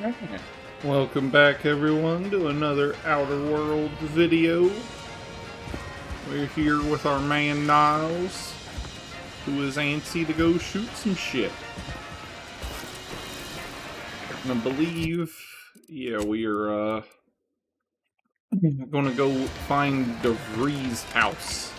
Alright. Welcome back, everyone, to another Outerworlds video. We're here with our man Niles, who is antsy to go shoot some shit. And I believe, yeah, we are gonna go find DeVries' house.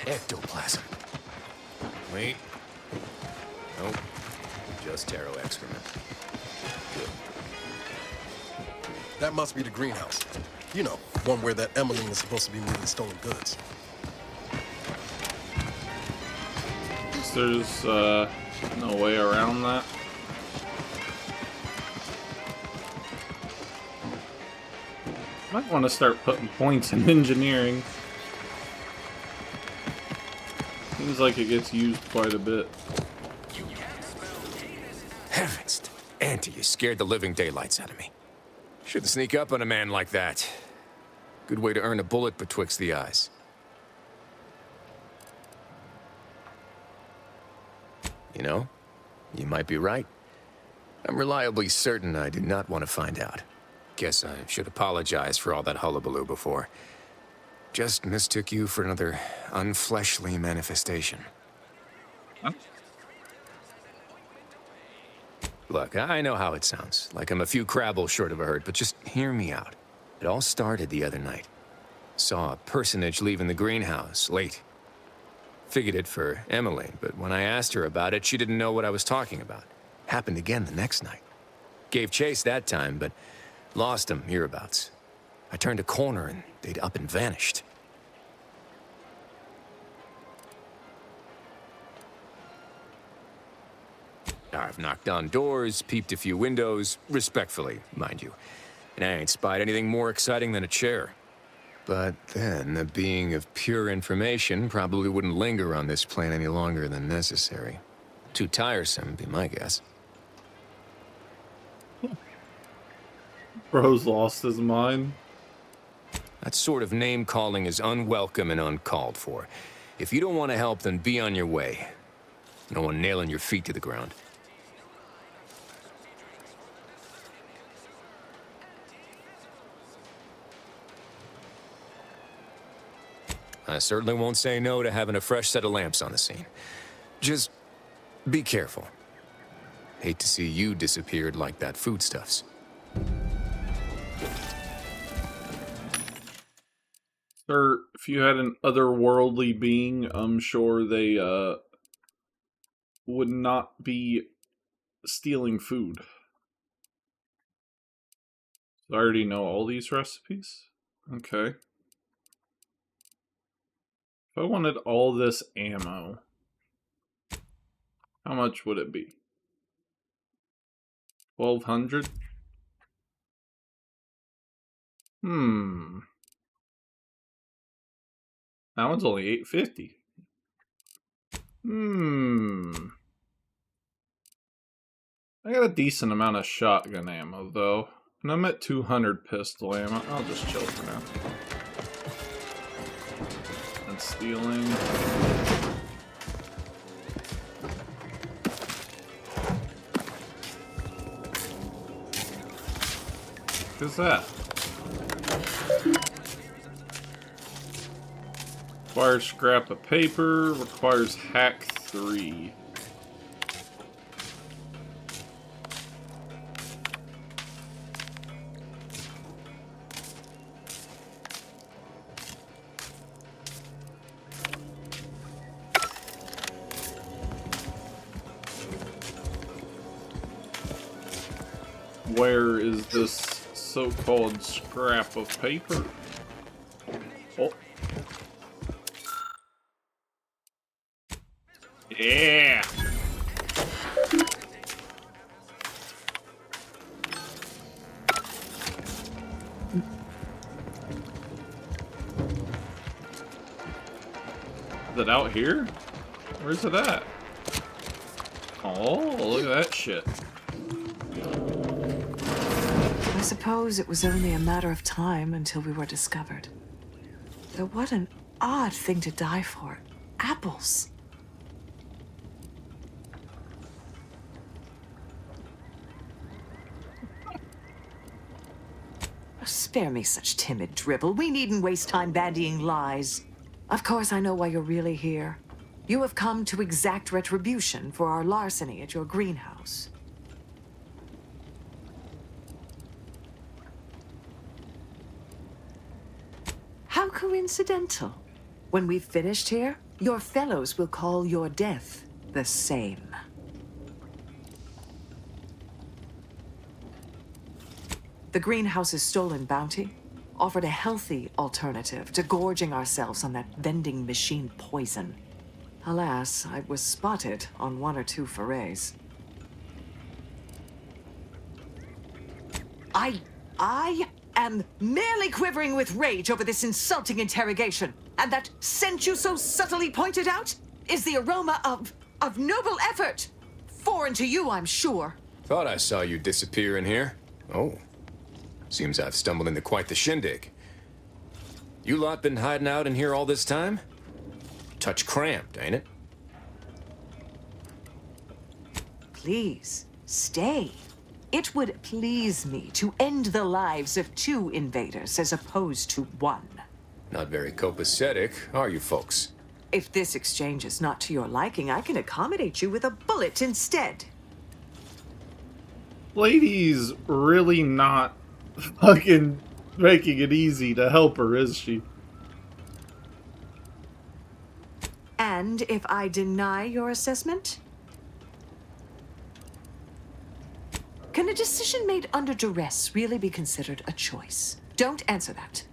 Ectoplasm. Wait. Nope. Just taro excrement. Good. That must be the greenhouse. You know, one where that Emmeline is supposed to be moving stolen goods. There's no way around that. Might want to start putting points in engineering. Seems like it gets used quite a bit. Heavens! Auntie, you scared the living daylights out of me. Shouldn't sneak up on a man like that. Good way to earn a bullet betwixt the eyes. You know, you might be right. I'm reliably certain I did not want to find out. Guess I should apologize for all that hullabaloo before. Just mistook you for another unfleshly manifestation. Huh? Look, I know how it sounds, like I'm a few crabbles short of a hurt, but just hear me out. It all started the other night. Saw a personage leaving the greenhouse, late. Figured it for Emmeline, but when I asked her about it, she didn't know what I was talking about. Happened again the next night. Gave chase that time, but lost them hereabouts. I turned a corner and they'd up and vanished. I've knocked on doors, peeped a few windows, respectfully, mind you. And I ain't spied anything more exciting than a chair. But then, a being of pure information probably wouldn't linger on this plane any longer than necessary. Too tiresome, be my guess. Bro's lost his mind. That sort of name-calling is unwelcome and uncalled for. If you don't want to help, then be on your way. No one nailing your feet to the ground. I certainly won't say no to having a fresh set of lamps on the scene. Just be careful. Hate to see you disappeared like that foodstuffs. Sir, if you had an otherworldly being, I'm sure they would not be stealing food. I already know all these recipes. Okay. If I wanted all this ammo, how much would it be? 1,200? That one's only 850. I got a decent amount of shotgun ammo, though. And I'm at 200 pistol ammo. I'll just chill for now. And stealing. What's that? Requires scrap of paper. Requires hack 3. Where is this so-called scrap of paper? Oh. Yeah! Is it out here? Where's it at? Oh, look at that shit. I suppose it was only a matter of time until we were discovered. Though what an odd thing to die for. Apples. Spare me such timid drivel. We needn't waste time bandying lies. Of course, I know why you're really here. You have come to exact retribution for our larceny at your greenhouse. How coincidental. When we've finished here, your fellows will call your death the same. The greenhouse's stolen bounty offered a healthy alternative to gorging ourselves on that vending machine poison. Alas, I was spotted on 1 or 2 forays. I am merely quivering with rage over this insulting interrogation. And that scent you so subtly pointed out is the aroma of noble effort. Foreign to you, I'm sure. Thought I saw you disappear in here. Oh. Seems I've stumbled into quite the shindig. You lot been hiding out in here all this time? Touch cramped, ain't it? Please, stay. It would please me to end the lives of 2 invaders as opposed to 1. Not very copacetic, are you folks? If this exchange is not to your liking, I can accommodate you with a bullet instead. Lady's really not fucking making it easy to help her, is she? And if I deny your assessment? Can a decision made under duress really be considered a choice? Don't answer that.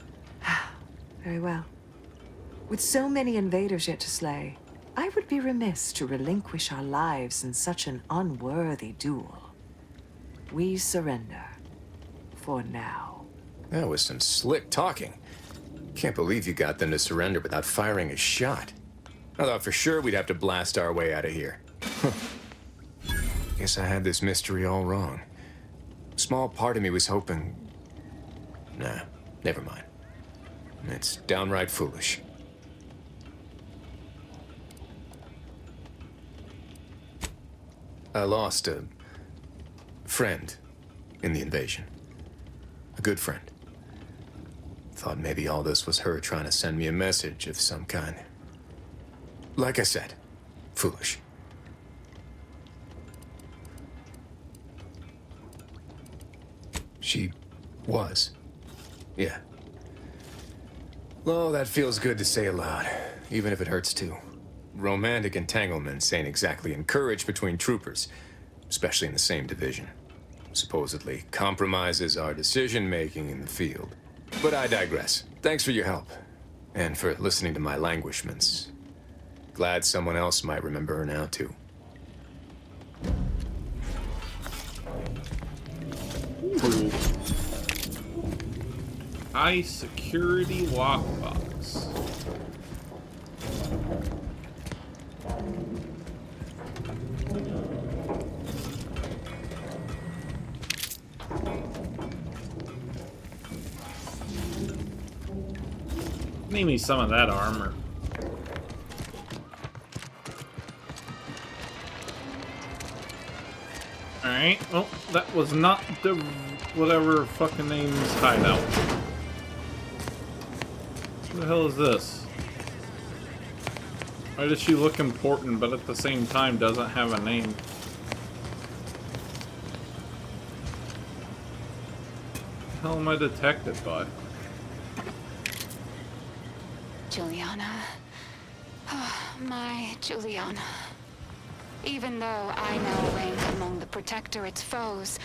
Very well. With so many invaders yet to slay, I would be remiss to relinquish our lives in such an unworthy duel. We surrender. For now. That was some slick talking. Can't believe you got them to surrender without firing a shot. I thought for sure we'd have to blast our way out of here. Guess I had this mystery all wrong. Small part of me was hoping... Nah, never mind. It's downright foolish. I lost a friend in the invasion. A good friend. Thought maybe all this was her trying to send me a message of some kind. Like I said, foolish. She was. Yeah. Oh, that feels good to say aloud, even if it hurts too. Romantic entanglements ain't exactly encouraged between troopers, especially in the same division. Supposedly compromises our decision-making in the field. But I digress. Thanks for your help, and for listening to my languishments. Glad someone else might remember her now, too. Ooh. High security lockbox. Need me some of that armor. Alright, well, that was not the whatever fucking name's hideout. What the hell is this? Why does she look important but at the same time doesn't have a name? What the hell am I detected by? Juliana. Oh, my Juliana. Even though I now rank among the Protectorate's foes,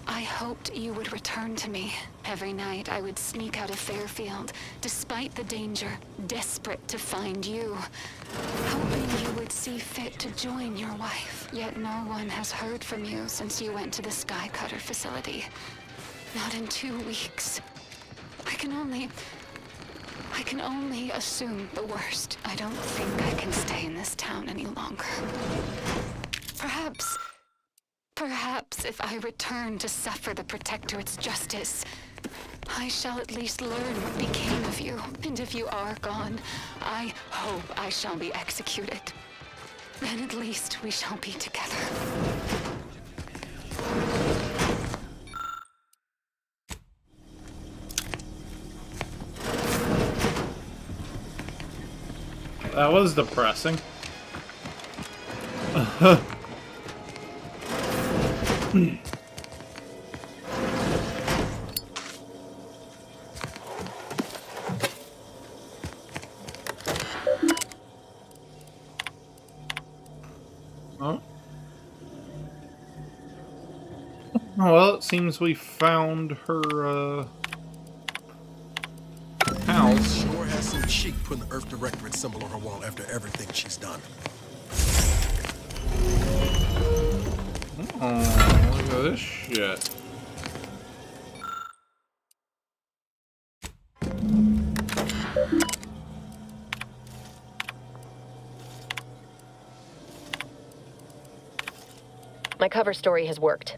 I hoped you would return to me. Every night I would sneak out of Fairfield, despite the danger, desperate to find you. Hoping you would see fit to join your wife. Yet no one has heard from you since you went to the Skycutter facility. Not in 2 weeks. I can only assume the worst. I don't think I can stay in this town any longer. Perhaps perhaps if I return to suffer the Protectorate's justice, I shall at least learn what became of you. And if you are gone, I hope I shall be executed. Then at least we shall be together. That was depressing. Oh. Well, it seems we found her, house. Sure has some cheek putting the Earth Directorate symbol on her wall after everything she's done. Oh, look at this shit. My cover story has worked.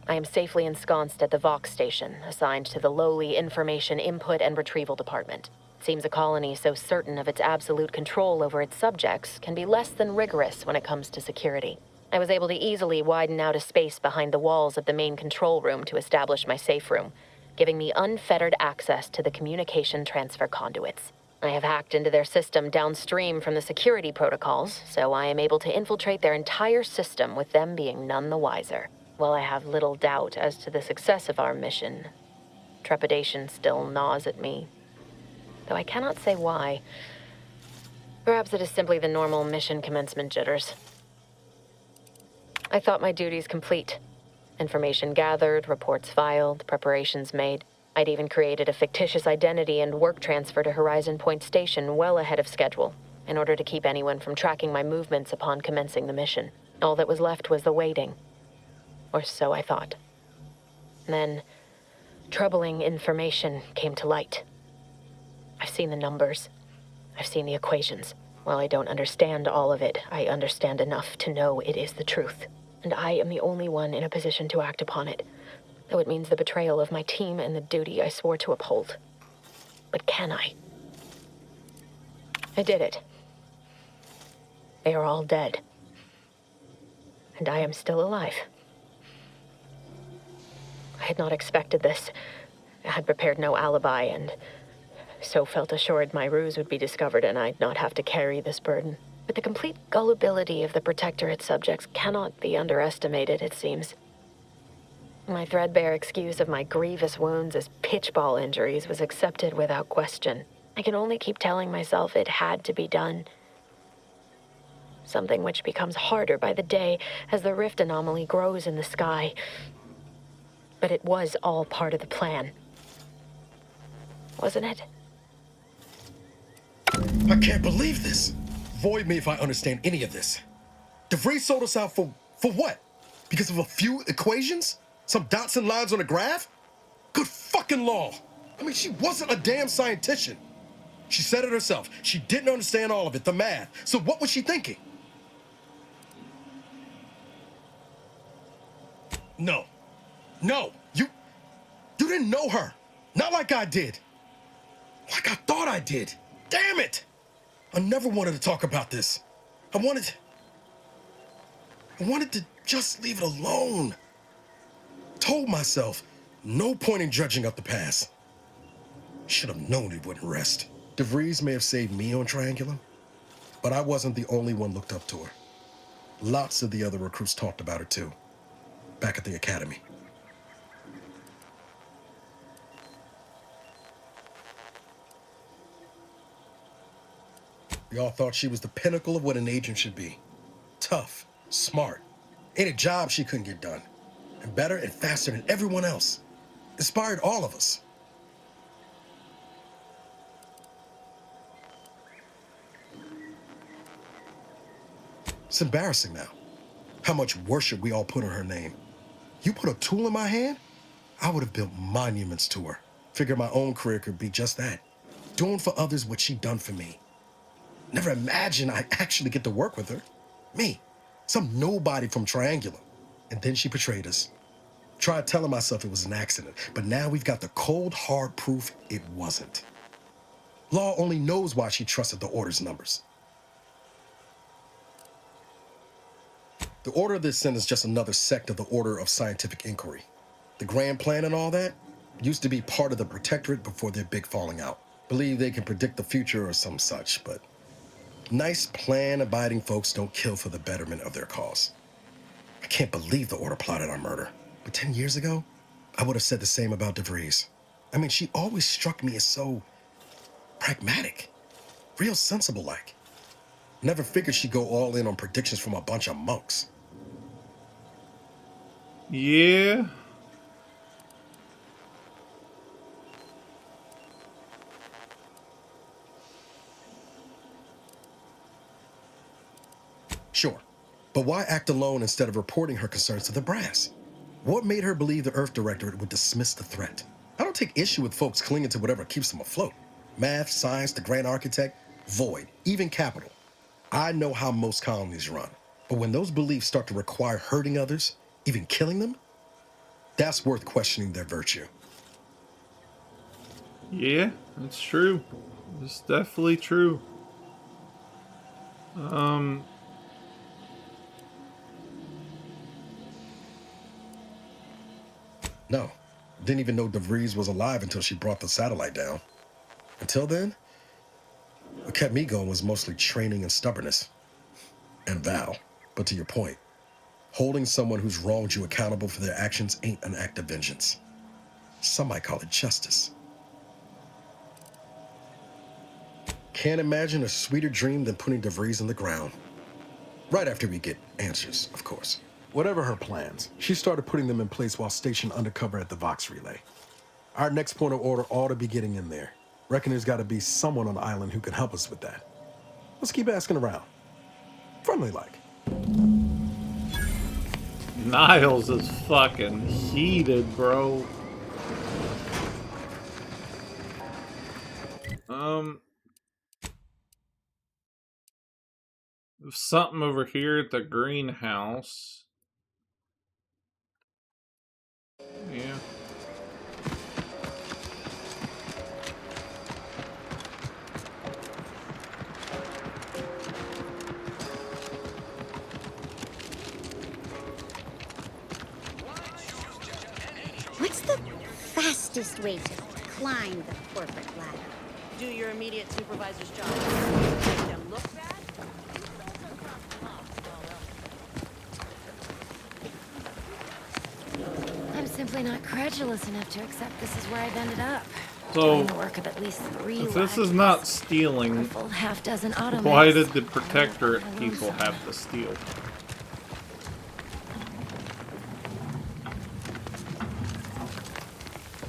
I am safely ensconced at the Vox station, assigned to the lowly Information Input and Retrieval Department. It seems a colony so certain of its absolute control over its subjects can be less than rigorous when it comes to security. I was able to easily widen out a space behind the walls of the main control room to establish my safe room, giving me unfettered access to the communication transfer conduits. I have hacked into their system downstream from the security protocols, so I am able to infiltrate their entire system with them being none the wiser. While I have little doubt as to the success of our mission, trepidation still gnaws at me, though I cannot say why. Perhaps it is simply the normal mission commencement jitters. I thought my duties complete. Information gathered, reports filed, preparations made. I'd even created a fictitious identity and work transfer to Horizon Point Station well ahead of schedule, in order to keep anyone from tracking my movements upon commencing the mission. All that was left was the waiting. Or so I thought. Then, troubling information came to light. I've seen the numbers. I've seen the equations. While I don't understand all of it, I understand enough to know it is the truth. And I am the only one in a position to act upon it, though it means the betrayal of my team and the duty I swore to uphold. But can I? I did it. They are all dead. And I am still alive. I had not expected this. I had prepared no alibi, and so felt assured my ruse would be discovered and I'd not have to carry this burden. But the complete gullibility of the Protectorate subjects cannot be underestimated, it seems. My threadbare excuse of my grievous wounds as pitchball injuries was accepted without question. I can only keep telling myself it had to be done. Something which becomes harder by the day as the rift anomaly grows in the sky. But it was all part of the plan. Wasn't it? I can't believe this. Void me if I understand any of this. DeVries sold us out for what? Because of a few equations? Some dots and lines on a graph? Good fucking law. I mean, she wasn't a damn scientist. She said it herself. She didn't understand all of it, the math. So what was she thinking? No. You didn't know her. Not like I did. Like I thought I did. Damn it! I never wanted to talk about this. I wanted to just leave it alone. Told myself, no point in dredging up the past. Should have known it wouldn't rest. DeVries may have saved me on Triangulum, but I wasn't the only one looked up to her. Lots of the other recruits talked about her too, back at the academy. We all thought she was the pinnacle of what an agent should be. Tough, smart, any job she couldn't get done. And better and faster than everyone else. Inspired all of us. It's embarrassing now. How much worship we all put on her name. You put a tool in my hand, I would have built monuments to her. Figured my own career could be just that. Doing for others what she'd done for me. Never imagined I'd actually get to work with her. Me, some nobody from Triangulum. And then she betrayed us. Tried telling myself it was an accident, but now we've got the cold, hard proof it wasn't. Law only knows why she trusted the Order's numbers. The Order of the Ascent is just another sect of the Order of Scientific Inquiry. The Grand Plan and all that used to be part of the Protectorate before their big falling out. Believe they can predict the future or some such, but nice plan-abiding folks don't kill for the betterment of their cause. I can't believe the Order plotted our murder. But 10 years ago, I would have said the same about DeVries. I mean, she always struck me as so pragmatic, real sensible-like. Never figured she'd go all in on predictions from a bunch of monks. Yeah. Sure, but why act alone instead of reporting her concerns to the brass? What made her believe the Earth Directorate would dismiss the threat? I don't take issue with folks clinging to whatever keeps them afloat. Math, science, the Grand Architect, Void, even Capital. I know how most colonies run. But when those beliefs start to require hurting others, even killing them, that's worth questioning their virtue. Yeah, that's true. It's definitely true. No, didn't even know DeVries was alive until she brought the satellite down. Until then, what kept me going was mostly training and stubbornness. And Val. But to your point, holding someone who's wronged you accountable for their actions ain't an act of vengeance. Some might call it justice. Can't imagine a sweeter dream than putting DeVries in the ground. Right after we get answers, of course. Whatever her plans, she started putting them in place while stationed undercover at the Vox Relay. Our next point of order ought to be getting in there. Reckon there's got to be someone on the island who can help us with that. Let's keep asking around. Friendly-like. Niles is fucking heated, bro. There's something over here at the greenhouse. Yeah. What's the fastest way to climb the corporate ladder? Do your immediate supervisor's job. Make them look bad? I'm simply not credulous enough to accept this is where I've ended up. So, Doing the work of at least 3 if this is not stealing, a full half dozen automates, why did the Protectorate people have to steal?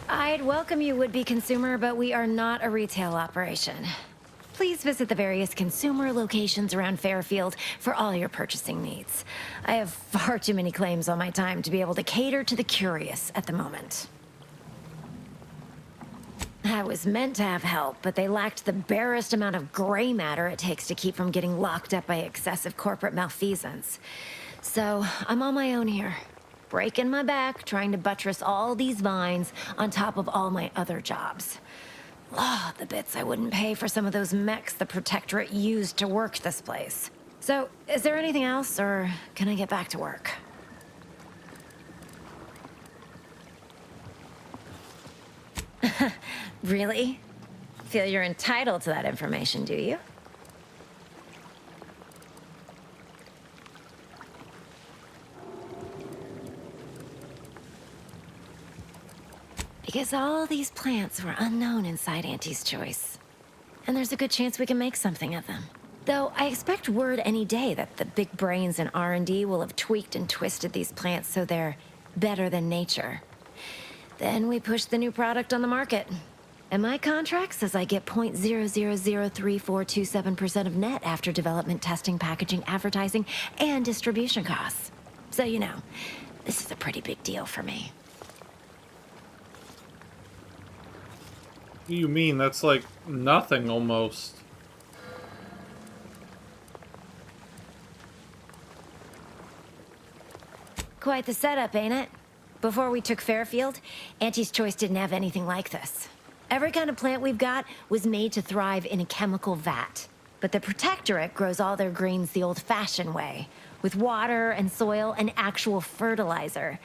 I'd welcome you, would-be consumer, but we are not a retail operation. Please visit the various consumer locations around Fairfield for all your purchasing needs. I have far too many claims on my time to be able to cater to the curious at the moment. I was meant to have help, but they lacked the barest amount of gray matter it takes to keep from getting locked up by excessive corporate malfeasance. So, I'm on my own here. Breaking my back, trying to buttress all these vines on top of all my other jobs. Oh, the bits I wouldn't pay for some of those mechs the Protectorate used to work this place. So, is there anything else, or can I get back to work? Really? Feel you're entitled to that information, do you? Because all these plants were unknown inside Auntie's Choice. And there's a good chance we can make something of them. Though I expect word any day that the big brains in R&D will have tweaked and twisted these plants so they're better than nature. Then we push the new product on the market. And my contract says I get 0.003427% of net after development, testing, packaging, advertising, and distribution costs. So, you know, this is a pretty big deal for me. What do you mean? That's like nothing almost. Quite the setup, ain't it? Before we took Fairfield, Auntie's Choice didn't have anything like this. Every kind of plant we've got was made to thrive in a chemical vat. But the Protectorate grows all their greens the old-fashioned way, with water and soil and actual fertilizer.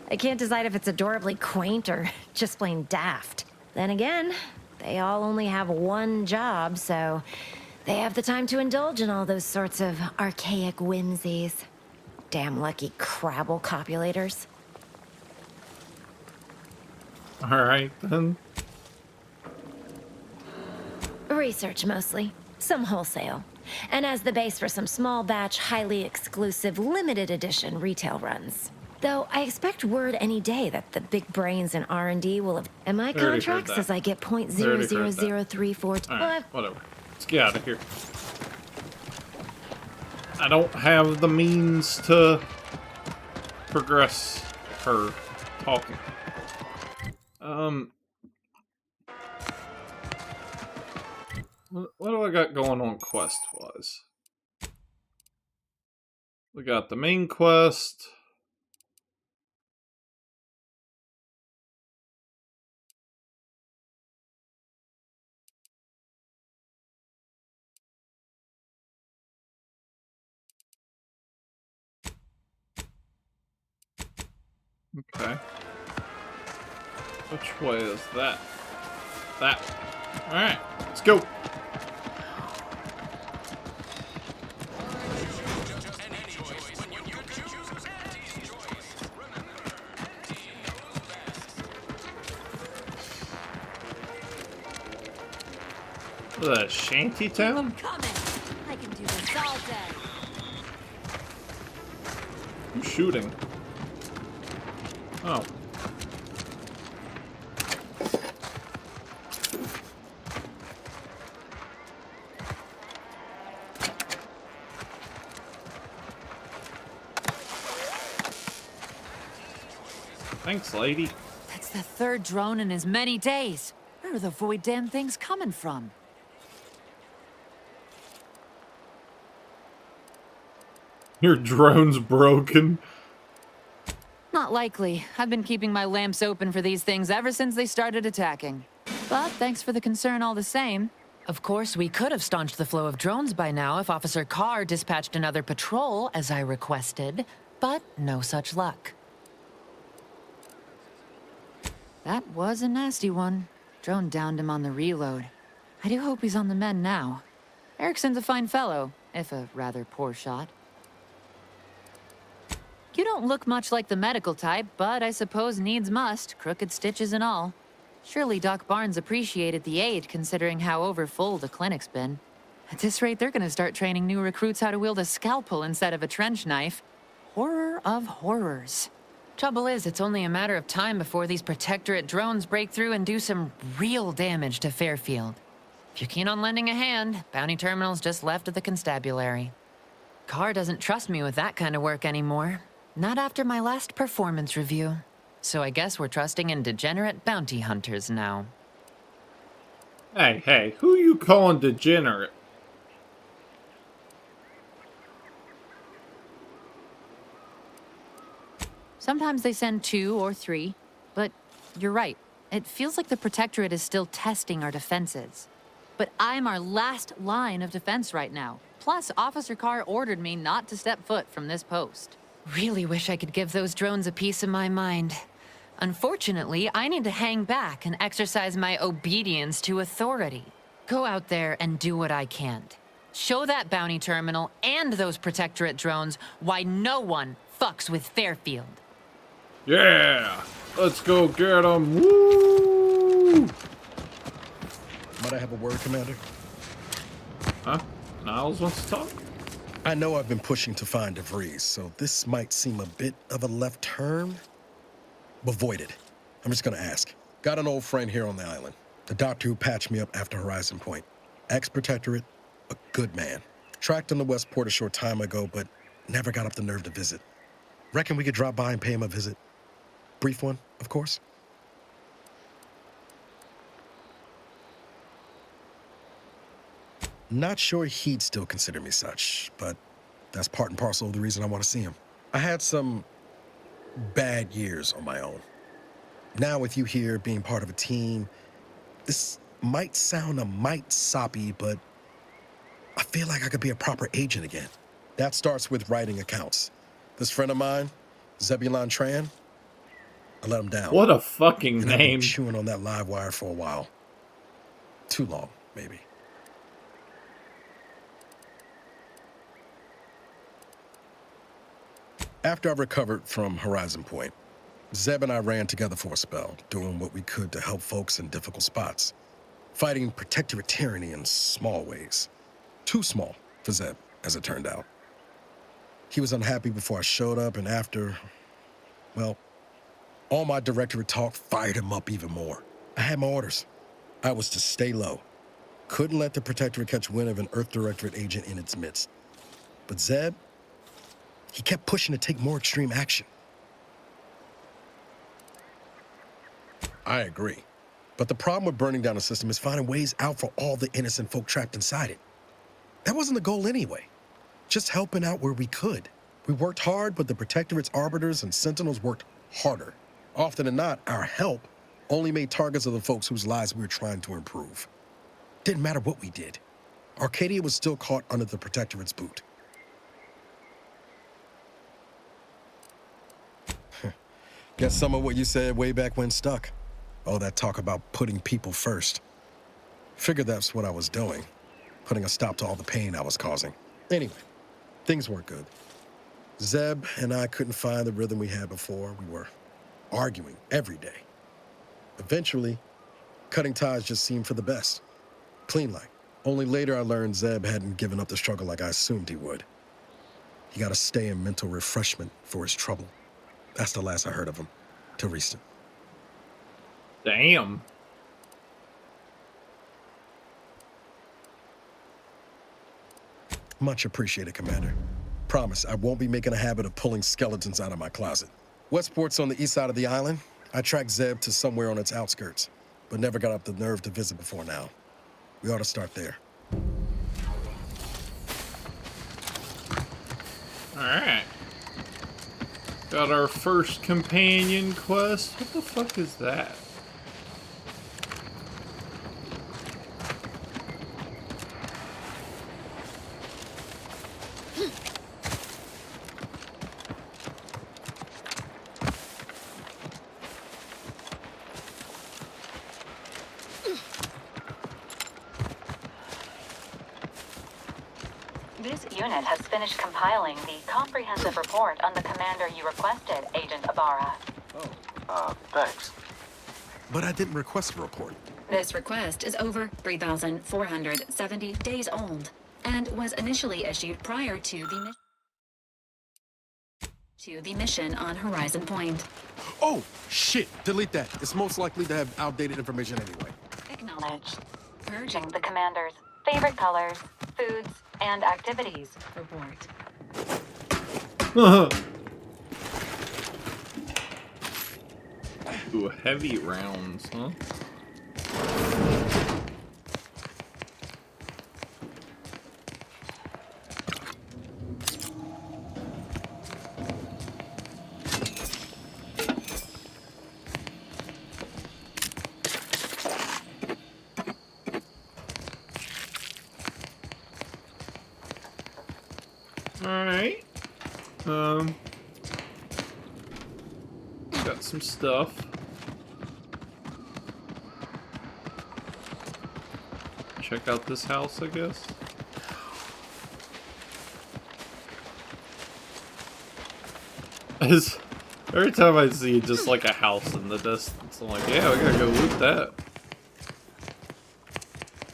I can't decide if it's adorably quaint or just plain daft. Then again, they all only have one job, so they have the time to indulge in all those sorts of archaic whimsies. Damn lucky Crabble copulators. Alright, then. Research mostly. Some wholesale. And as the base for some small batch, highly exclusive, limited edition retail runs. Though I expect word any day that the big brains in R&D will have... And my contract says I get .00034... Alright, whatever. Let's get out of here. I don't have the means to progress her talking. What do I got going on quest-wise? We got the main quest. Okay. Which way is that? That. Alright, let's go. The shanty town? Coming. I can do this all day. Who's shooting? Oh. Thanks, lady. That's the third drone in as many days. Where are the void damn things coming from? Your drone's broken. Not likely. I've been keeping my lamps open for these things ever since they started attacking. But thanks for the concern all the same. Of course, we could have staunched the flow of drones by now if Officer Carr dispatched another patrol, as I requested. But no such luck. That was a nasty one. Drone downed him on the reload. I do hope he's on the mend now. Erickson's a fine fellow, if a rather poor shot. You don't look much like the medical type, but I suppose needs must, crooked stitches and all. Surely Doc Barnes appreciated the aid, considering how overfull the clinic's been. At this rate, they're gonna start training new recruits how to wield a scalpel instead of a trench knife. Horror of horrors. Trouble is, it's only a matter of time before these Protectorate drones break through and do some real damage to Fairfield. If you're keen on lending a hand, Bounty Terminal's just left of the constabulary. Carr doesn't trust me with that kind of work anymore. Not after my last performance review. So I guess we're trusting in degenerate bounty hunters now. Hey, who you calling degenerate? Sometimes they send 2 or 3, but you're right. It feels like the Protectorate is still testing our defenses. But I'm our last line of defense right now. Plus, Officer Carr ordered me not to step foot from this post. Really wish I could give those drones a piece of my mind. Unfortunately, I need to hang back and exercise my obedience to authority. Go out there and do what I can't. Show that bounty terminal and those Protectorate drones why no one fucks with Fairfield. Yeah! Let's go get them! Woo! Might I have a word, Commander? Huh? Niles wants to talk? I know I've been pushing to find DeVries, so this might seem a bit of a left turn, but void it. I'm just gonna ask. Got an old friend here on the island. The doctor who patched me up after Horizon Point. Ex-Protectorate, a good man. Tracked him to Westport a short time ago, but never got up the nerve to visit. Reckon we could drop by and pay him a visit. Brief one, of course. Not sure he'd still consider me such, but that's part and parcel of the reason I want to see him. I had some bad years on my own. Now with you here being part of a team, this might sound a mite soppy, but I feel like I could be a proper agent again. That starts with writing accounts. This friend of mine, Zebulon Tran, I let him down. What a fucking And I've been name. chewing on that live wire for a while. Too long, maybe. After I recovered from Horizon Point, Zeb and I ran together for a spell, doing what we could to help folks in difficult spots. Fighting protectorate tyranny in small ways. Too small for Zeb, as it turned out. He was unhappy before I showed up, and after, well, all my directorate talk fired him up even more. I had my orders. I was to stay low. Couldn't let the protectorate catch wind of an Earth Directorate agent in its midst. But Zeb, he kept pushing to take more extreme action. I agree. But the problem with burning down a system is finding ways out for all the innocent folk trapped inside it. That wasn't the goal anyway. Just helping out where we could. We worked hard, but the Protectorate's arbiters and sentinels worked harder. Often than not, our help only made targets of the folks whose lives we were trying to improve. Didn't matter what we did. Arcadia was still caught under the Protectorate's boot. Guess some of what you said way back when stuck. All that talk about putting people first. Figured that's what I was doing. Putting a stop to all the pain I was causing. Anyway, things weren't good. Zeb and I couldn't find the rhythm we had before. We were arguing every day. Eventually, cutting ties just seemed for the best. Clean like. Only later I learned Zeb hadn't given up the struggle like I assumed he would. He got to stay in mental refreshment for his trouble. That's the last I heard of him, till recent. Damn. Much appreciated, Commander. Promise, I won't be making a habit of pulling skeletons out of my closet. Westport's on the east side of the island. I tracked Zeb to somewhere on its outskirts, but never got up the nerve to visit before now. We ought to start there. Alright. Got our first companion quest. What the fuck is that? This unit has finished compiling the comprehensive report on the commander you requested, Agent Ibarra. Thanks. But I didn't request a report. This request is over 3,470 days old and was initially issued prior to the mission on Horizon Point. Oh, shit! Delete that. It's most likely to have outdated information anyway. Acknowledged. Purging the commander's favorite colors, foods, and activities report. Ooh, heavy rounds, huh? Alright. Got some stuff. Check out this house, I guess. Every time I see just like a house in the distance, I'm like, yeah, we gotta go loot that.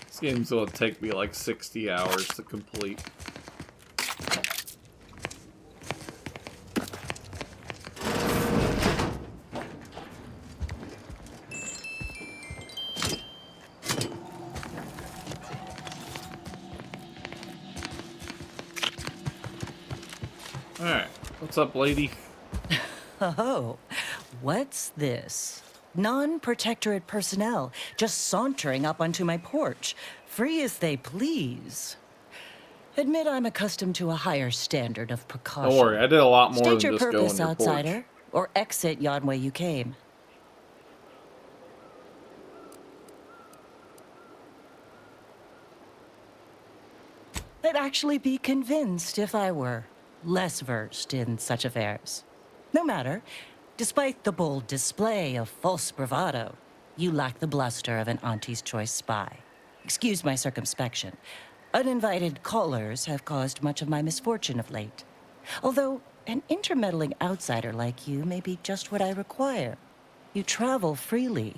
This game's gonna take me like 60 hours to complete. Alright, what's up, lady? Oh, what's this? Non-protectorate personnel just sauntering up onto my porch, free as they please. Admit I'm accustomed to a higher standard of precaution. Don't worry, I did a lot more State than your just go on purpose, your outsider. porch. or exit yon way you came. I'd actually be convinced if I were less versed in such affairs. No matter. Despite the bold display of false bravado, you lack the bluster of an Auntie's Choice spy. Excuse my circumspection. Uninvited callers have caused much of my misfortune of late. Although, an intermeddling outsider like you may be just what I require. You travel freely.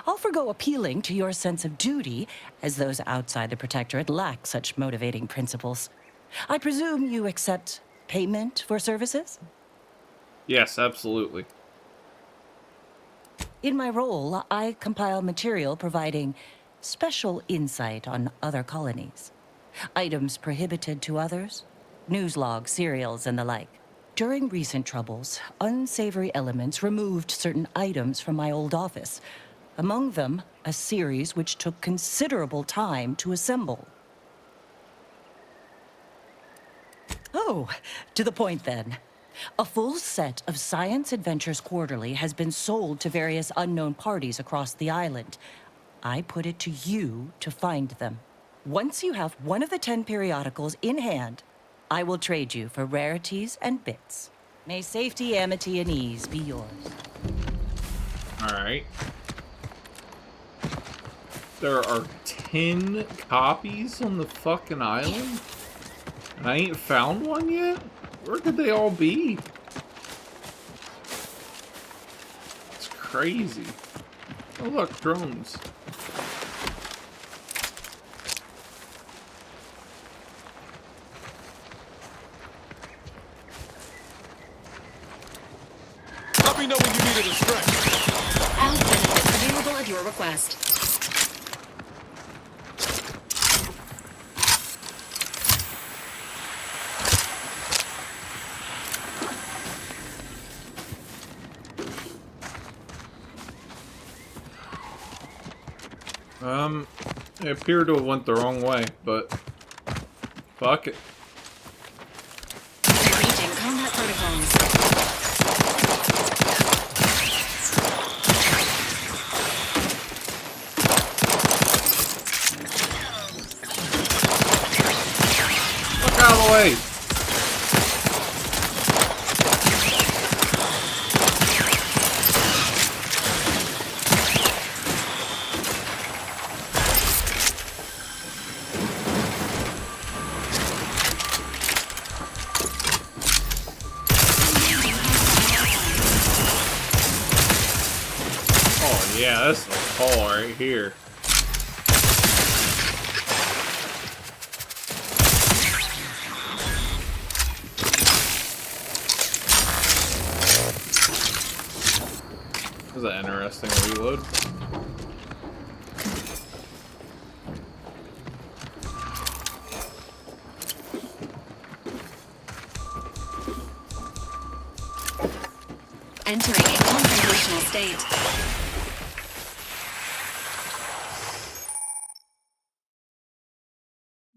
I'll forgo appealing to your sense of duty, as those outside the Protectorate lack such motivating principles. I presume you accept payment for services? Yes, absolutely. In my role, I compile material providing special insight on other colonies. Items prohibited to others, news logs, serials, and the like. During recent troubles, unsavory elements removed certain items from my old office. Among them, a series which took considerable time to assemble. Oh, to the point then. A full set of Science Adventures Quarterly has been sold to various unknown parties across the island. I put it to you to find them. Once you have one of the 10 periodicals in hand, I will trade you for rarities and bits. May safety, amity, and ease be yours. Alright. There are 10 copies on the fucking island? And I ain't found one yet? Where could they all be? It's crazy. Oh look, drones. Let me know when you needed a stretch. Health benefits available at your request. They appear to have went the wrong way, but fuck it. Reaching combat protocols. Look out of the way! Oh yeah, that's the hole right here. This is an interesting reload. Entering a confrontational state.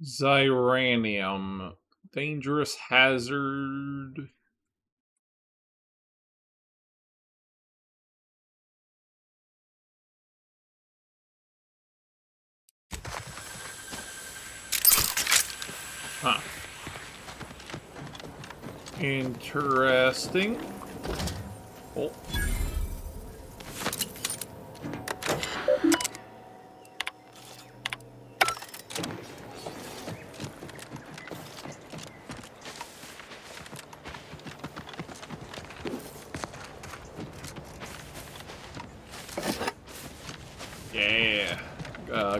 Zyranium. Dangerous hazard. Huh. Interesting. Oh. Yeah.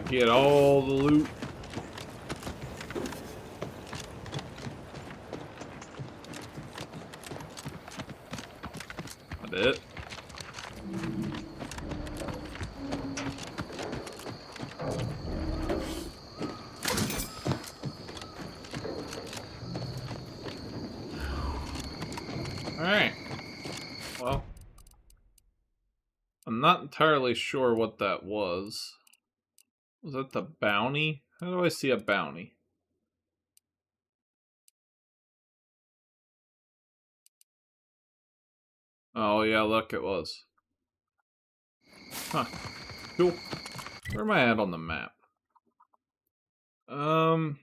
Get all the loot. That's it. Alright. Well, I'm not entirely sure what that was. Was that the bounty? How do I see a bounty? Oh yeah, look, it was. Huh. Cool. Where am I at on the map? So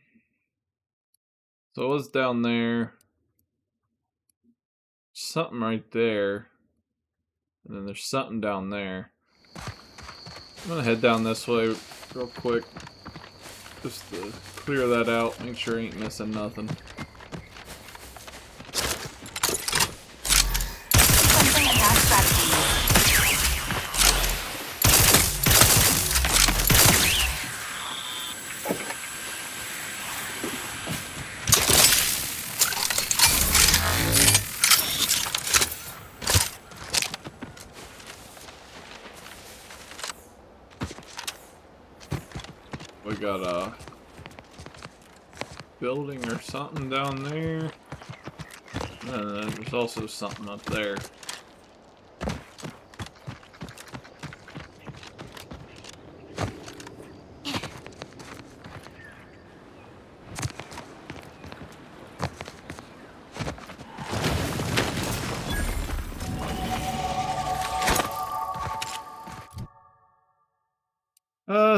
it was down there. Something right there. And then there's something down there. I'm gonna head down this way real quick. Just to clear that out, make sure I ain't missing nothing. Something has strategy. We got a building or something down there. And then there's also something up there.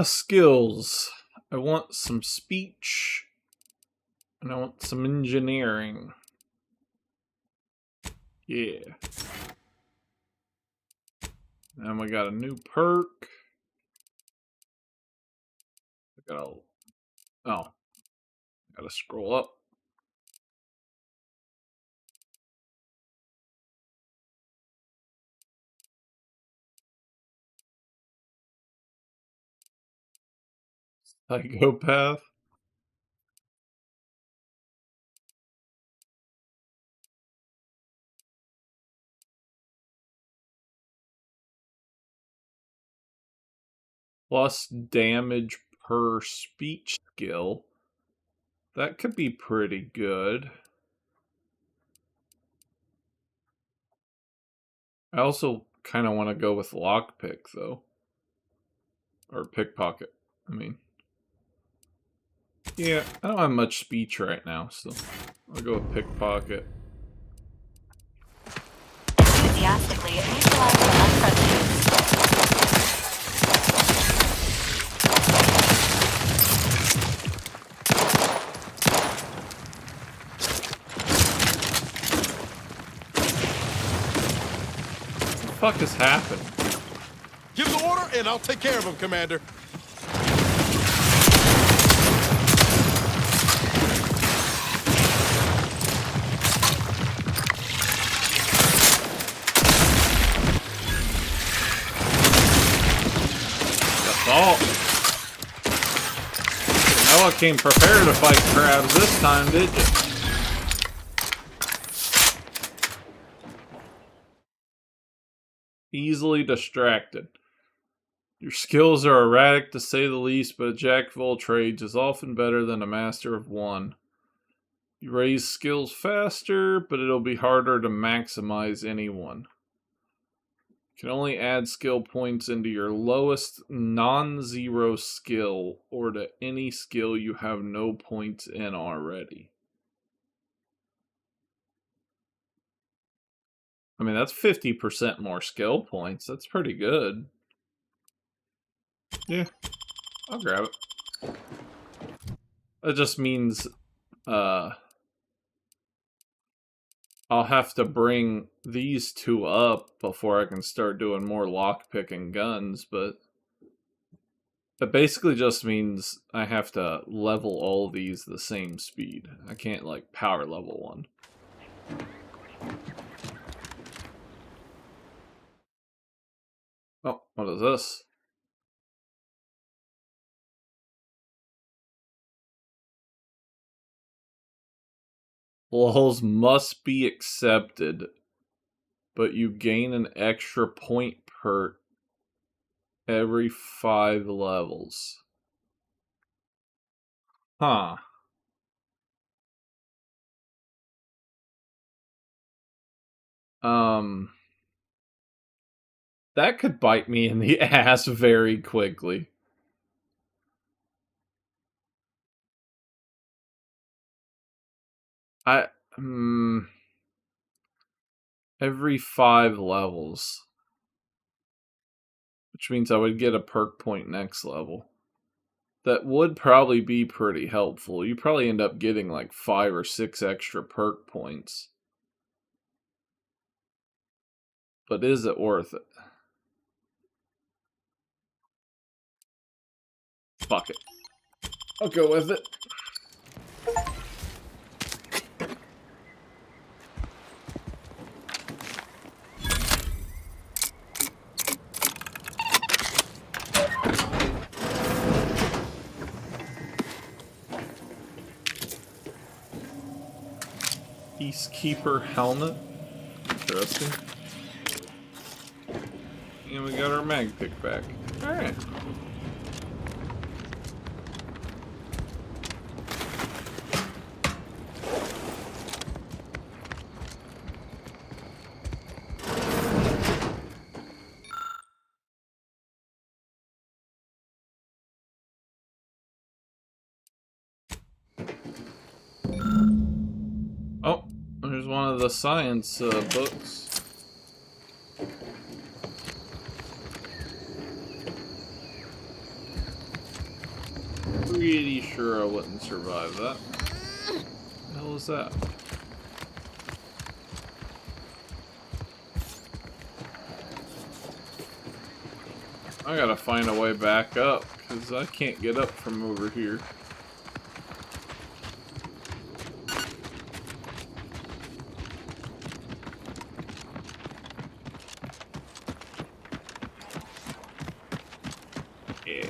Skills. I want some speech. And I want some engineering. Yeah. And we got a new perk. I gotta... Oh. Gotta scroll up. Psychopath. Plus damage per speech skill. That could be pretty good. I also kind of want to go with lockpick, though. Or pickpocket, I mean. Yeah, I don't have much speech right now, so I'll go with pickpocket. Enthusiastically neutralize the unprecedented. What the fuck has happened? Give the order and I'll take care of him, Commander. Assault. Noah came prepared to fight crabs this time, did you? Easily distracted. Your skills are erratic to say the least, but a jack of all trades is often better than a master of one. You raise skills faster, but it'll be harder to maximize anyone. You can only add skill points into your lowest non-zero skill or to any skill you have no points in already. I mean, that's 50% more skill points. That's pretty good. Yeah, I'll grab it. That just means I'll have to bring these two up before I can start doing more lockpicking guns, but that basically just means I have to level all these the same speed. I can't, like, power level one. Oh, what is this? Lulls must be accepted, but you gain an extra point per every 5 levels. Huh. That could bite me in the ass very quickly. I Every 5 levels. Which means I would get a perk point next level. That would probably be pretty helpful. You probably end up getting like 5 or 6 extra perk points. But is it worth it? Fuck it. I'll go with it. Peacekeeper helmet. Interesting. And we got our mag pick back. Alright. Oh, there's one of the science books. Pretty sure I wouldn't survive that. What the hell is that? I gotta find a way back up, because I can't get up from over here. Yeah.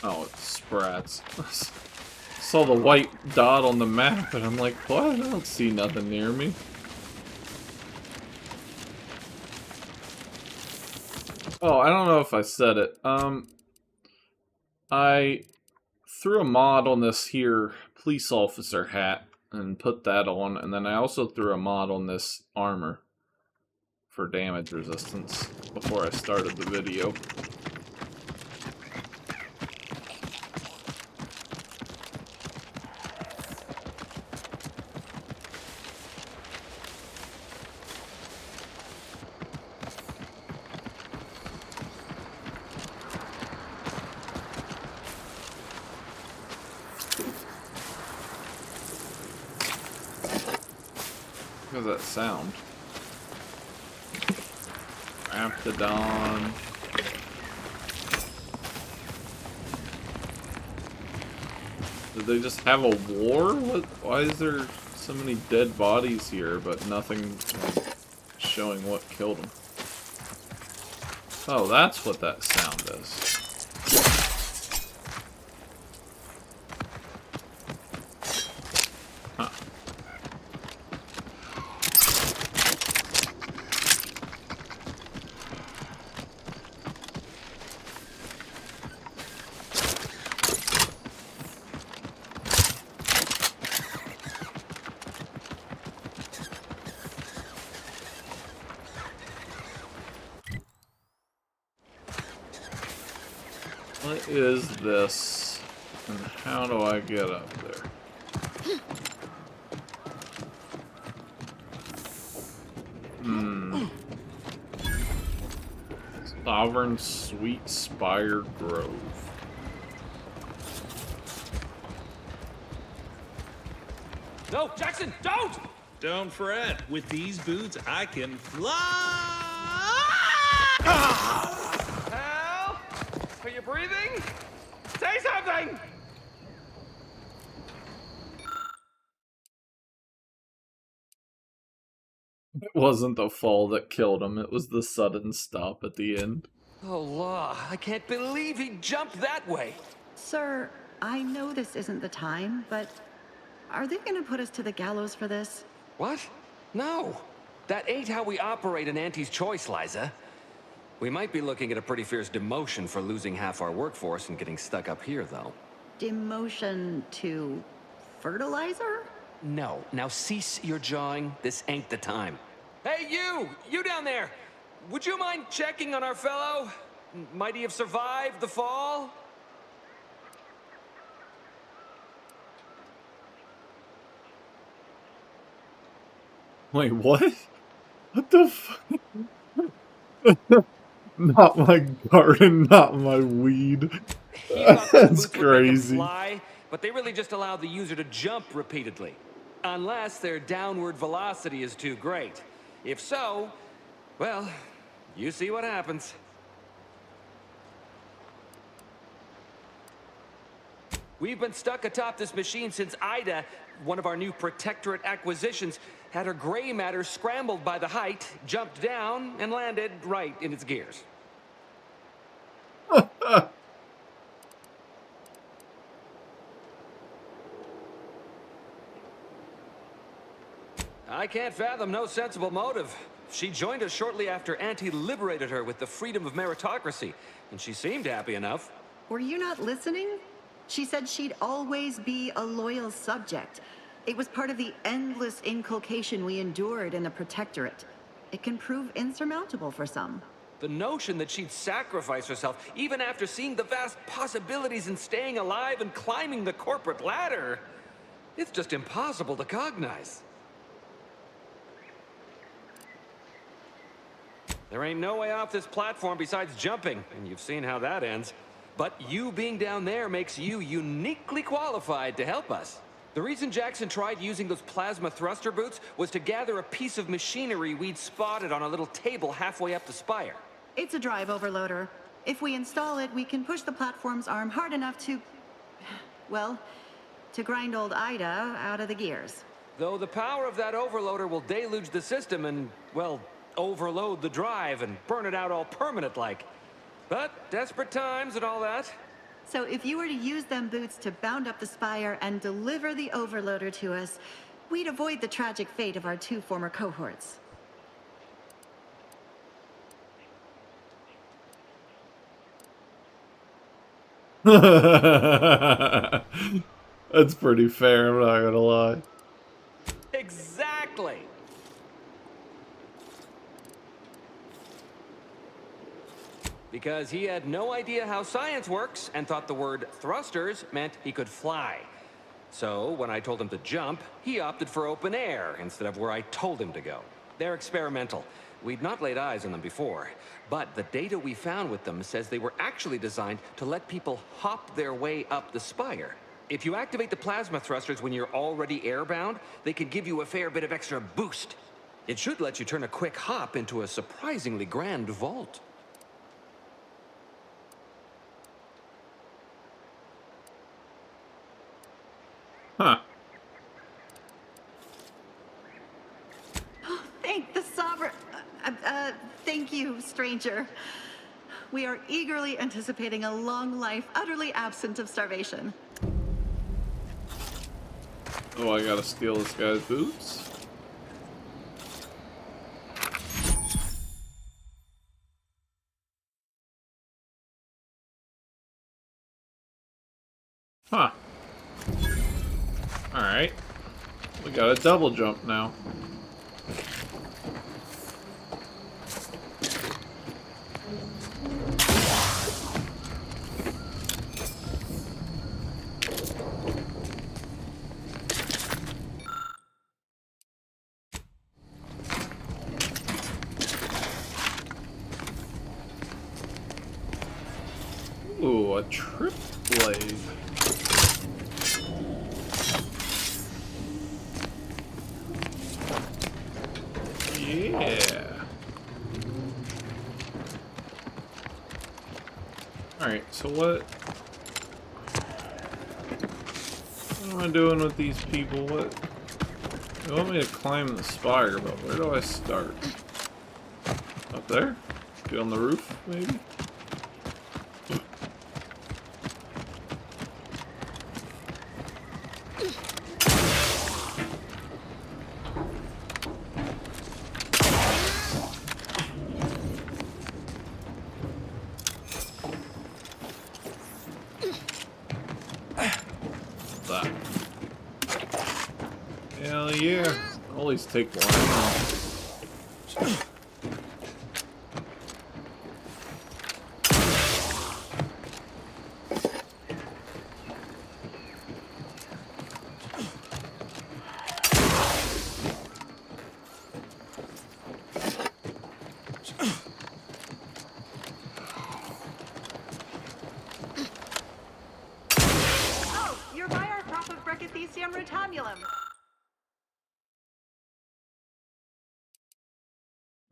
Oh, it's sprats. Saw the white dot on the map and I'm like, what? I don't see nothing near me. Oh, I don't know if I said it. I threw a mod on this here police officer hat and put that on, and then I also threw a mod on this armor for damage resistance before I started the video. What does that sound? Raptidon. Did they just have a war? What? Why is there so many dead bodies here, but nothing showing what killed them? Oh, that's what that sound is. What is this? And how do I get up there? Sovereign Sweet Spire Grove. No, Jackson, don't! Don't fret. With these boots, I can fly! Help! Are you breathing? Say something! It wasn't the fall that killed him, it was the sudden stop at the end. Oh, law, I can't believe he jumped that way. Sir, I know this isn't the time, but are they gonna put us to the gallows for this? What? No. That ain't how we operate in Auntie's Choice, Liza. We might be looking at a pretty fierce demotion for losing half our workforce and getting stuck up here, though. Demotion to fertilizer? No. Now cease your jawing. This ain't the time. Hey, you! You down there! Would you mind checking on our fellow? Might he have survived the fall? Wait, what? What the fuck? Not my garden, not my weed. He thought those That's boots would make him crazy. fly, but they really just allow the user to jump repeatedly. Unless their downward velocity is too great. If so, well, you see what happens. We've been stuck atop this machine since Ida, one of our new Protectorate acquisitions, had her gray matter scrambled by the height, jumped down, and landed right in its gears. I can't fathom no sensible motive. She joined us shortly after Auntie liberated her with the freedom of meritocracy, and she seemed happy enough. Were you not listening? She said she'd always be a loyal subject. It was part of the endless inculcation we endured in the Protectorate. It can prove insurmountable for some. The notion that she'd sacrifice herself, even after seeing the vast possibilities in staying alive and climbing the corporate ladder, it's just impossible to cognize. There ain't no way off this platform besides jumping, and you've seen how that ends. But you being down there makes you uniquely qualified to help us. The reason Jackson tried using those plasma thruster boots was to gather a piece of machinery we'd spotted on a little table halfway up the spire. It's a drive overloader. If we install it, we can push the platform's arm hard enough to... well, to grind old Ida out of the gears. Though the power of that overloader will deluge the system and, well, overload the drive and burn it out all permanent-like. But desperate times and all that. So if you were to use them boots to bound up the spire and deliver the overloader to us, we'd avoid the tragic fate of our 2 former cohorts. That's pretty fair, I'm not gonna lie. Exactly! Because he had no idea how science works and thought the word thrusters meant he could fly. So when I told him to jump, he opted for open air instead of where I told him to go. They're experimental. We'd not laid eyes on them before, but the data we found with them says they were actually designed to let people hop their way up the spire. If you activate the plasma thrusters when you're already airbound, they can give you a fair bit of extra boost. It should let you turn a quick hop into a surprisingly grand vault. Huh. Thank the Sovereign... thank you, stranger. We are eagerly anticipating a long life, utterly absent of starvation. Oh, I gotta steal this guy's boots? Huh. Alright. We got a double jump now. Ooh, a trip blade. Yeah. Alright, so what am I doing with these people? What? They want me to climb the spire, but where do I start? Up there? Get on the roof, maybe? Hell yeah. Always take one.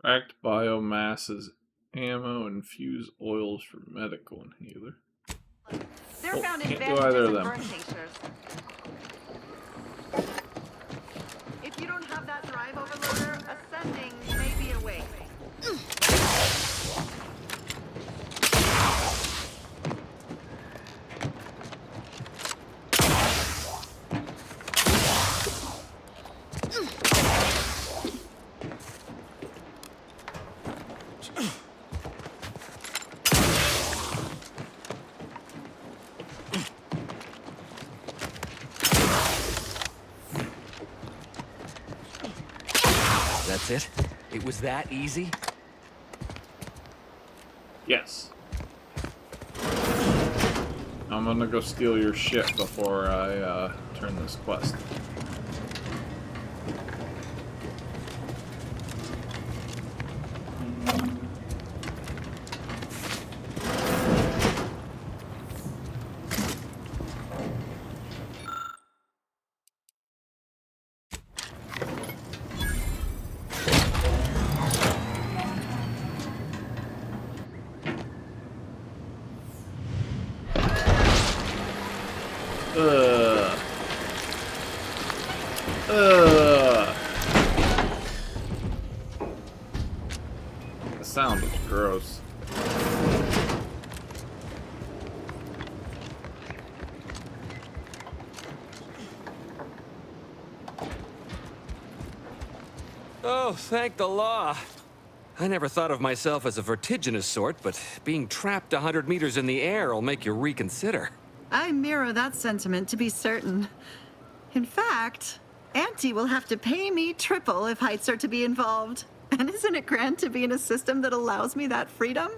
Cracked biomasses, ammo, infused oils for medical inhaler. They're found in Can't do either of bandages and them. burn tinctures. If you don't have that drive overloader, ascending may be a waste. That's it? It was that easy? Yes. I'm gonna go steal your shit before I turn this quest. The sound was gross. Oh, thank the law. I never thought of myself as a vertiginous sort, but being trapped 100 meters in the air will make you reconsider. I mirror that sentiment, to be certain. In fact, Auntie will have to pay me triple if heights are to be involved. And isn't it grand to be in a system that allows me that freedom?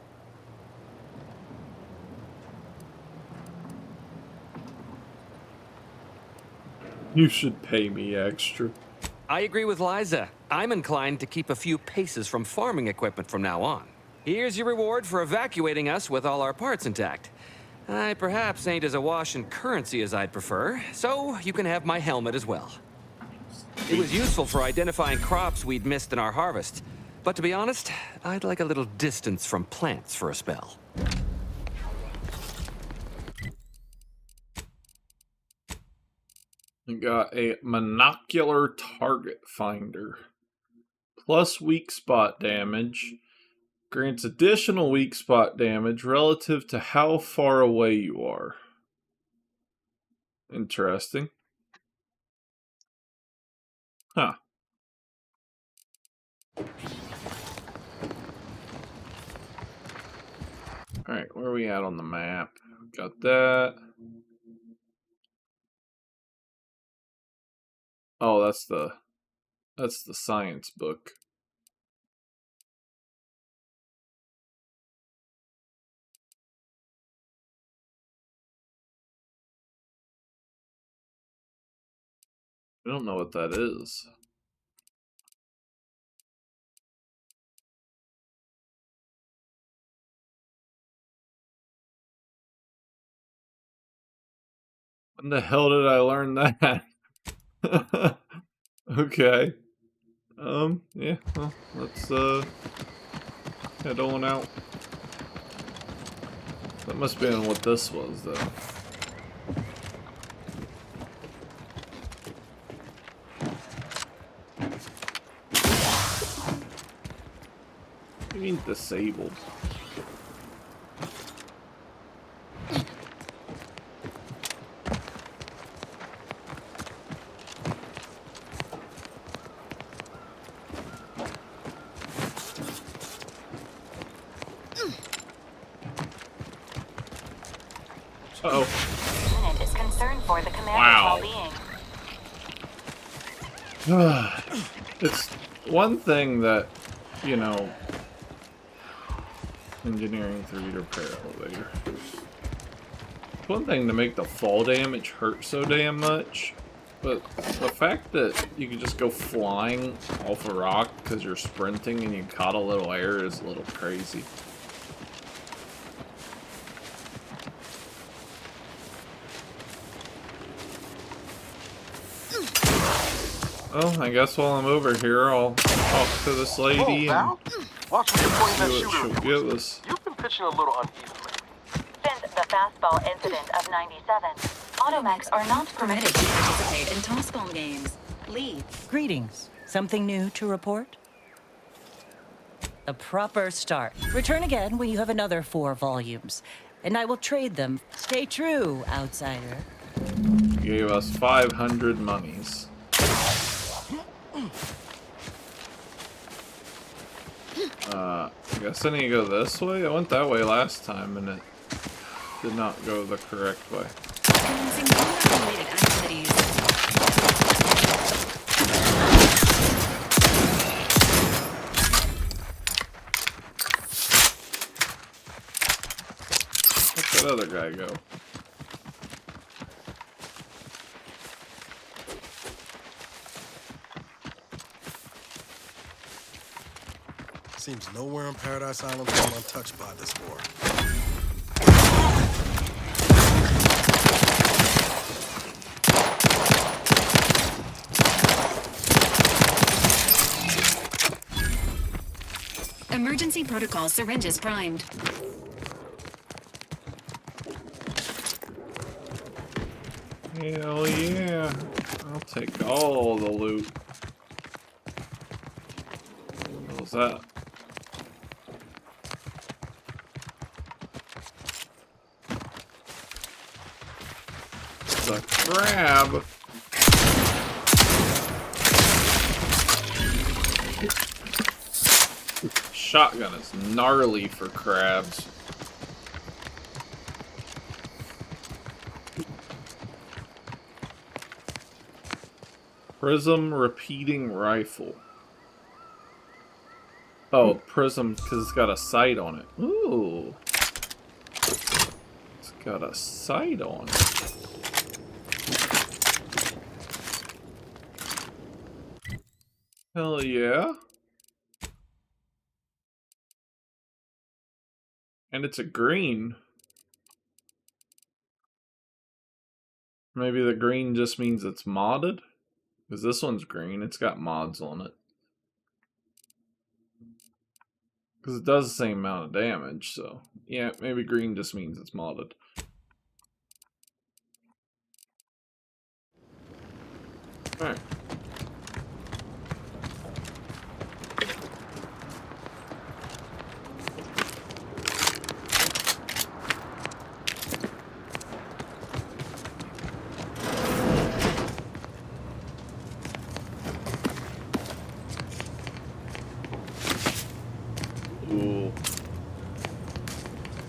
You should pay me extra. I agree with Liza. I'm inclined to keep a few paces from farming equipment from now on. Here's your reward for evacuating us with all our parts intact. I perhaps ain't as awash in currency as I'd prefer, so you can have my helmet as well. It was useful for identifying crops we'd missed in our harvest. But to be honest, I'd like a little distance from plants for a spell. We got a monocular target finder. Plus weak spot damage. Grants additional weak spot damage relative to how far away you are. Interesting. Huh. Alright, where are we at on the map? Got that. Oh, that's the science book. I don't know what that is. When the hell did I learn that? Okay. Yeah, well, let's, head on out. That must have been what this was, though. What do you mean disabled? Uh-oh. Unit is concerned for the commander's Wow. well-being. It's one thing that, you know, engineering through your repair elevator. It's one thing to make the fall damage hurt so damn much, but the fact that you can just go flying off a rock because you're sprinting and you caught a little air is a little crazy. Well, I guess while I'm over here, I'll talk to this lady and Watch where you're pointing that see what shooter. she'll give us. You've been pitching a little uneven lately. Since the fastball incident of 97, automechs are not permitted to participate in tossball games. Leave. Greetings. Something new to report? A proper start. Return again when you have another 4 volumes, and I will trade them. Stay true, outsider. Gave us 500 monies. I guess I need to go this way? I went that way last time and it did not go the correct way. Commencing combat-related activities. Where'd that other guy go? Seems nowhere on Paradise Island is untouched by this war. Emergency protocol syringes primed. Hell yeah. I'll take all the loot. What was that? It's a crab. Shotgun is gnarly for crabs. Prism repeating rifle. Oh, prism because it's got a sight on it. Ooh. It's got a sight on it. Hell yeah. And it's a green. Maybe the green just means it's modded? Because this one's green, it's got mods on it. Because it does the same amount of damage, so... yeah, maybe green just means it's modded. Alright. Ooh.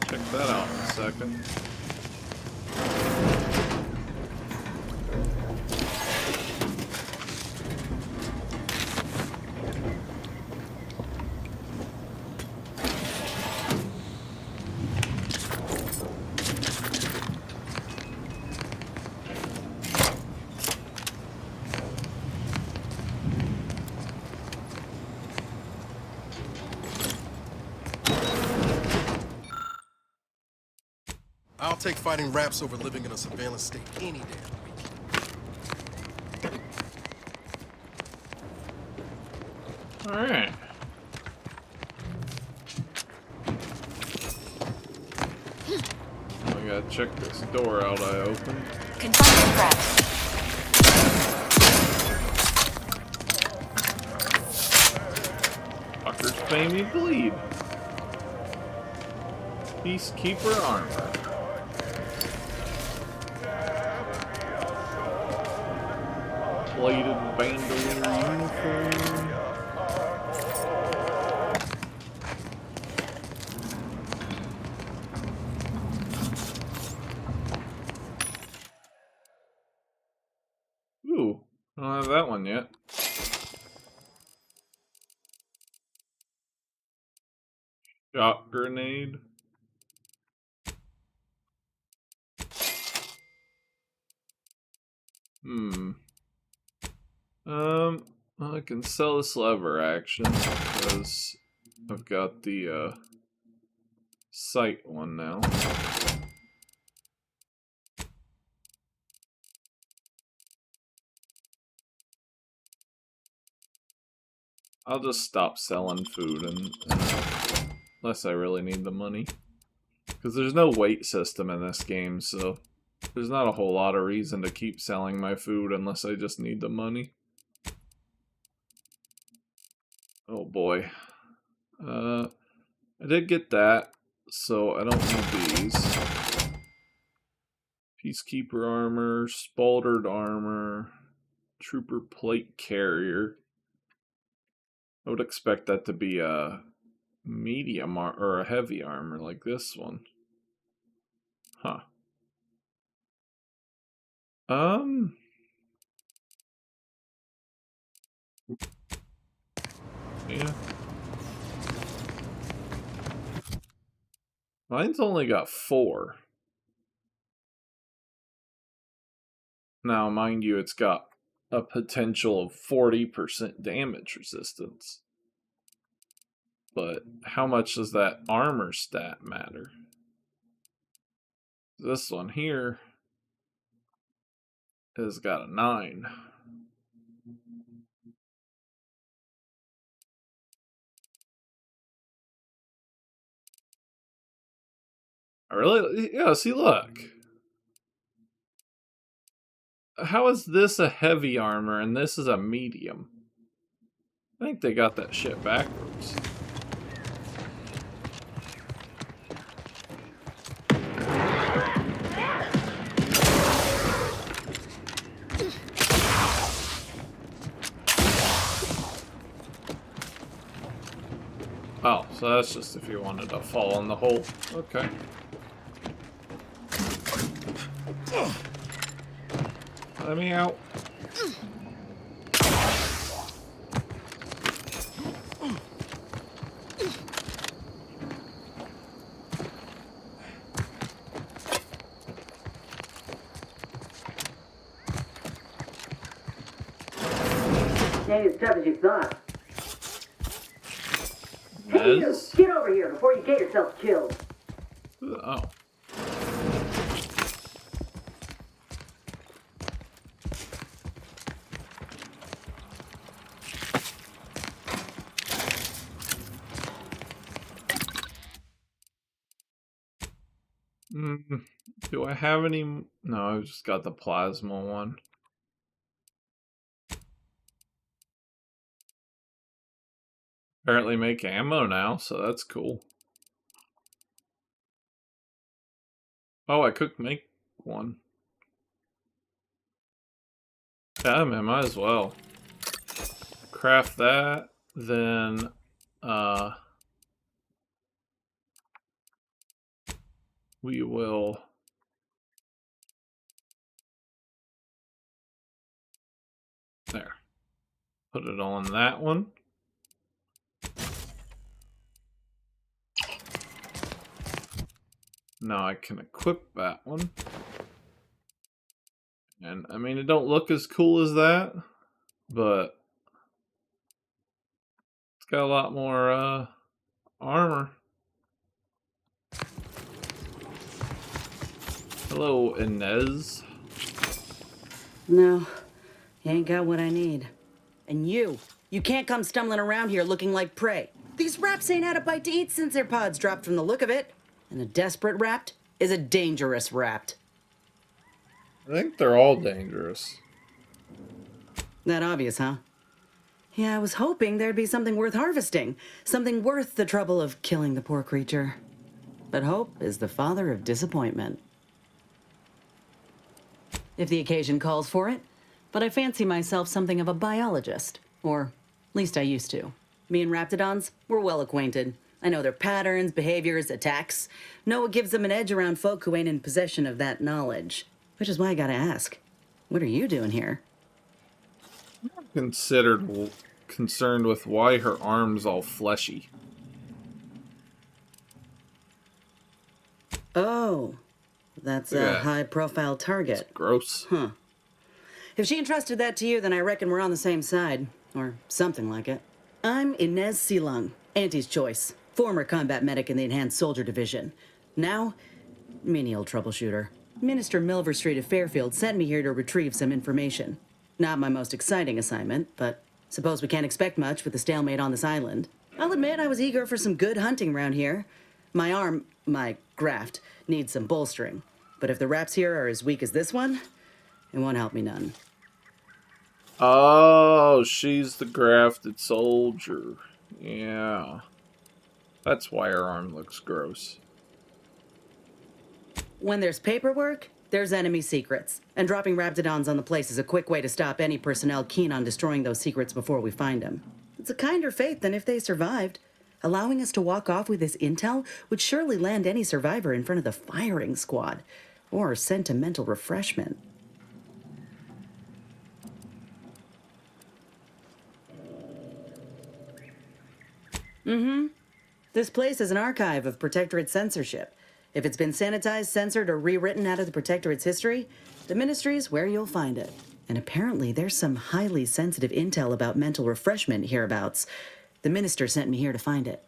Check that out in a second. I'll take fighting raps over living in a surveillance state any damn week. Alright. I gotta check this door out I opened. Confirming threat. Fuckers pay me bleed. Peacekeeper armor. Plated bandolier uniform. Ooh, I don't have that one yet. Shot grenade. I can sell this lever action because I've got the sight one now. I'll just stop selling food unless I really need the money. Because there's no weight system in this game, so there's not a whole lot of reason to keep selling my food unless I just need the money. Oh boy. I did get that, so I don't need these. Peacekeeper armor, spaltered armor, trooper plate carrier. I would expect that to be a medium or a heavy armor like this one. Huh. Yeah. Mine's only got 4. Now, mind you, it's got a potential of 40% damage resistance. But how much does that armor stat matter? This one here has got a 9. I really, yeah, see, look. How is this a heavy armor and this is a medium? I think they got that shit backwards. Oh, so that's just if you wanted to fall in the hole. Okay. Let me out. Ain't as tough as you thought. Inez? Hey, you! Get over here before you get yourself killed. Oh. Do I have any? No, I've just got the plasma one. Apparently make ammo now, so that's cool. Oh, I could make one. Yeah, man, might as well. Craft that, then, we will... There. Put it on that one. Now I can equip that one. And, I mean, it don't look as cool as that, but it's got a lot more, armor. Hello, Inez. No, you ain't got what I need. And you can't come stumbling around here looking like prey. These raps ain't had a bite to eat since their pods dropped from the look of it. And a desperate rapt is a dangerous rapt. I think they're all dangerous. That obvious, huh? Yeah, I was hoping there'd be something worth harvesting. Something worth the trouble of killing the poor creature. But hope is the father of disappointment. If the occasion calls for it. But I fancy myself something of a biologist. Or, at least I used to. Me and raptidons, we're well acquainted. I know their patterns, behaviors, attacks. Know what gives them an edge around folk who ain't in possession of that knowledge. Which is why I gotta ask, what are you doing here? I'm concerned with why her arm's all fleshy. Oh, that's a high-profile target. That's gross. Huh. If she entrusted that to you, then I reckon we're on the same side. Or something like it. I'm Inez Silung, Auntie's choice. Former combat medic in the Enhanced Soldier Division. Now, menial troubleshooter. Minister Milver Street of Fairfield sent me here to retrieve some information. Not my most exciting assignment, but Suppose we can't expect much with the stalemate on this island. I'll admit I was eager for some good hunting around here. My graft, needs some bolstering. But if the raps here are as weak as this one, it won't help me none. Oh, she's the grafted soldier. Yeah. That's why her arm looks gross. When there's paperwork, there's enemy secrets. And dropping Raptidons on the place is a quick way to stop any personnel keen on destroying those secrets before we find them. It's a kinder fate than if they survived. Allowing us to walk off with this intel would surely land any survivor in front of the firing squad. Or sentimental refreshment. This place is an archive of Protectorate censorship. If it's been sanitized, censored, or rewritten out of the Protectorate's history, the Ministry's where you'll find it. And apparently there's some highly sensitive intel about mental refreshment hereabouts. The Minister sent me here to find it.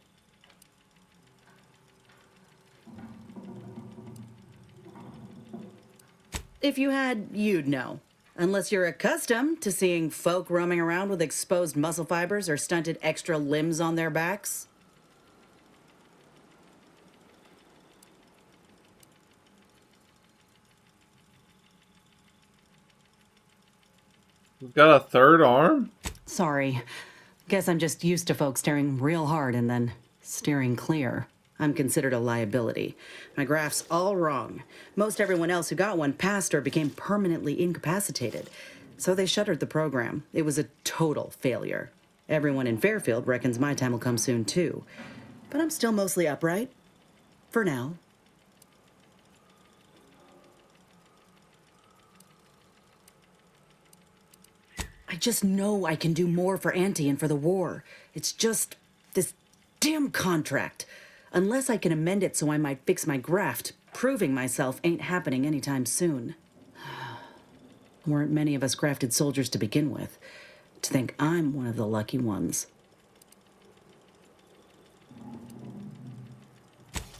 If you had, you'd know. Unless you're accustomed to seeing folk roaming around with exposed muscle fibers or stunted extra limbs on their backs. We've got a third arm? Sorry. Guess I'm just used to folks staring real hard and then steering clear. I'm considered a liability. My graph's all wrong. Most everyone else who got one passed or became permanently incapacitated. So they shuttered the program. It was a total failure. Everyone in Fairfield reckons my time will come soon too. But I'm still mostly upright. For now. I just know I can do more for Auntie and for the war. It's just this damn contract. Unless I can amend it so I might fix my graft, proving myself ain't happening anytime soon. Weren't many of us grafted soldiers to begin with. To think I'm one of the lucky ones.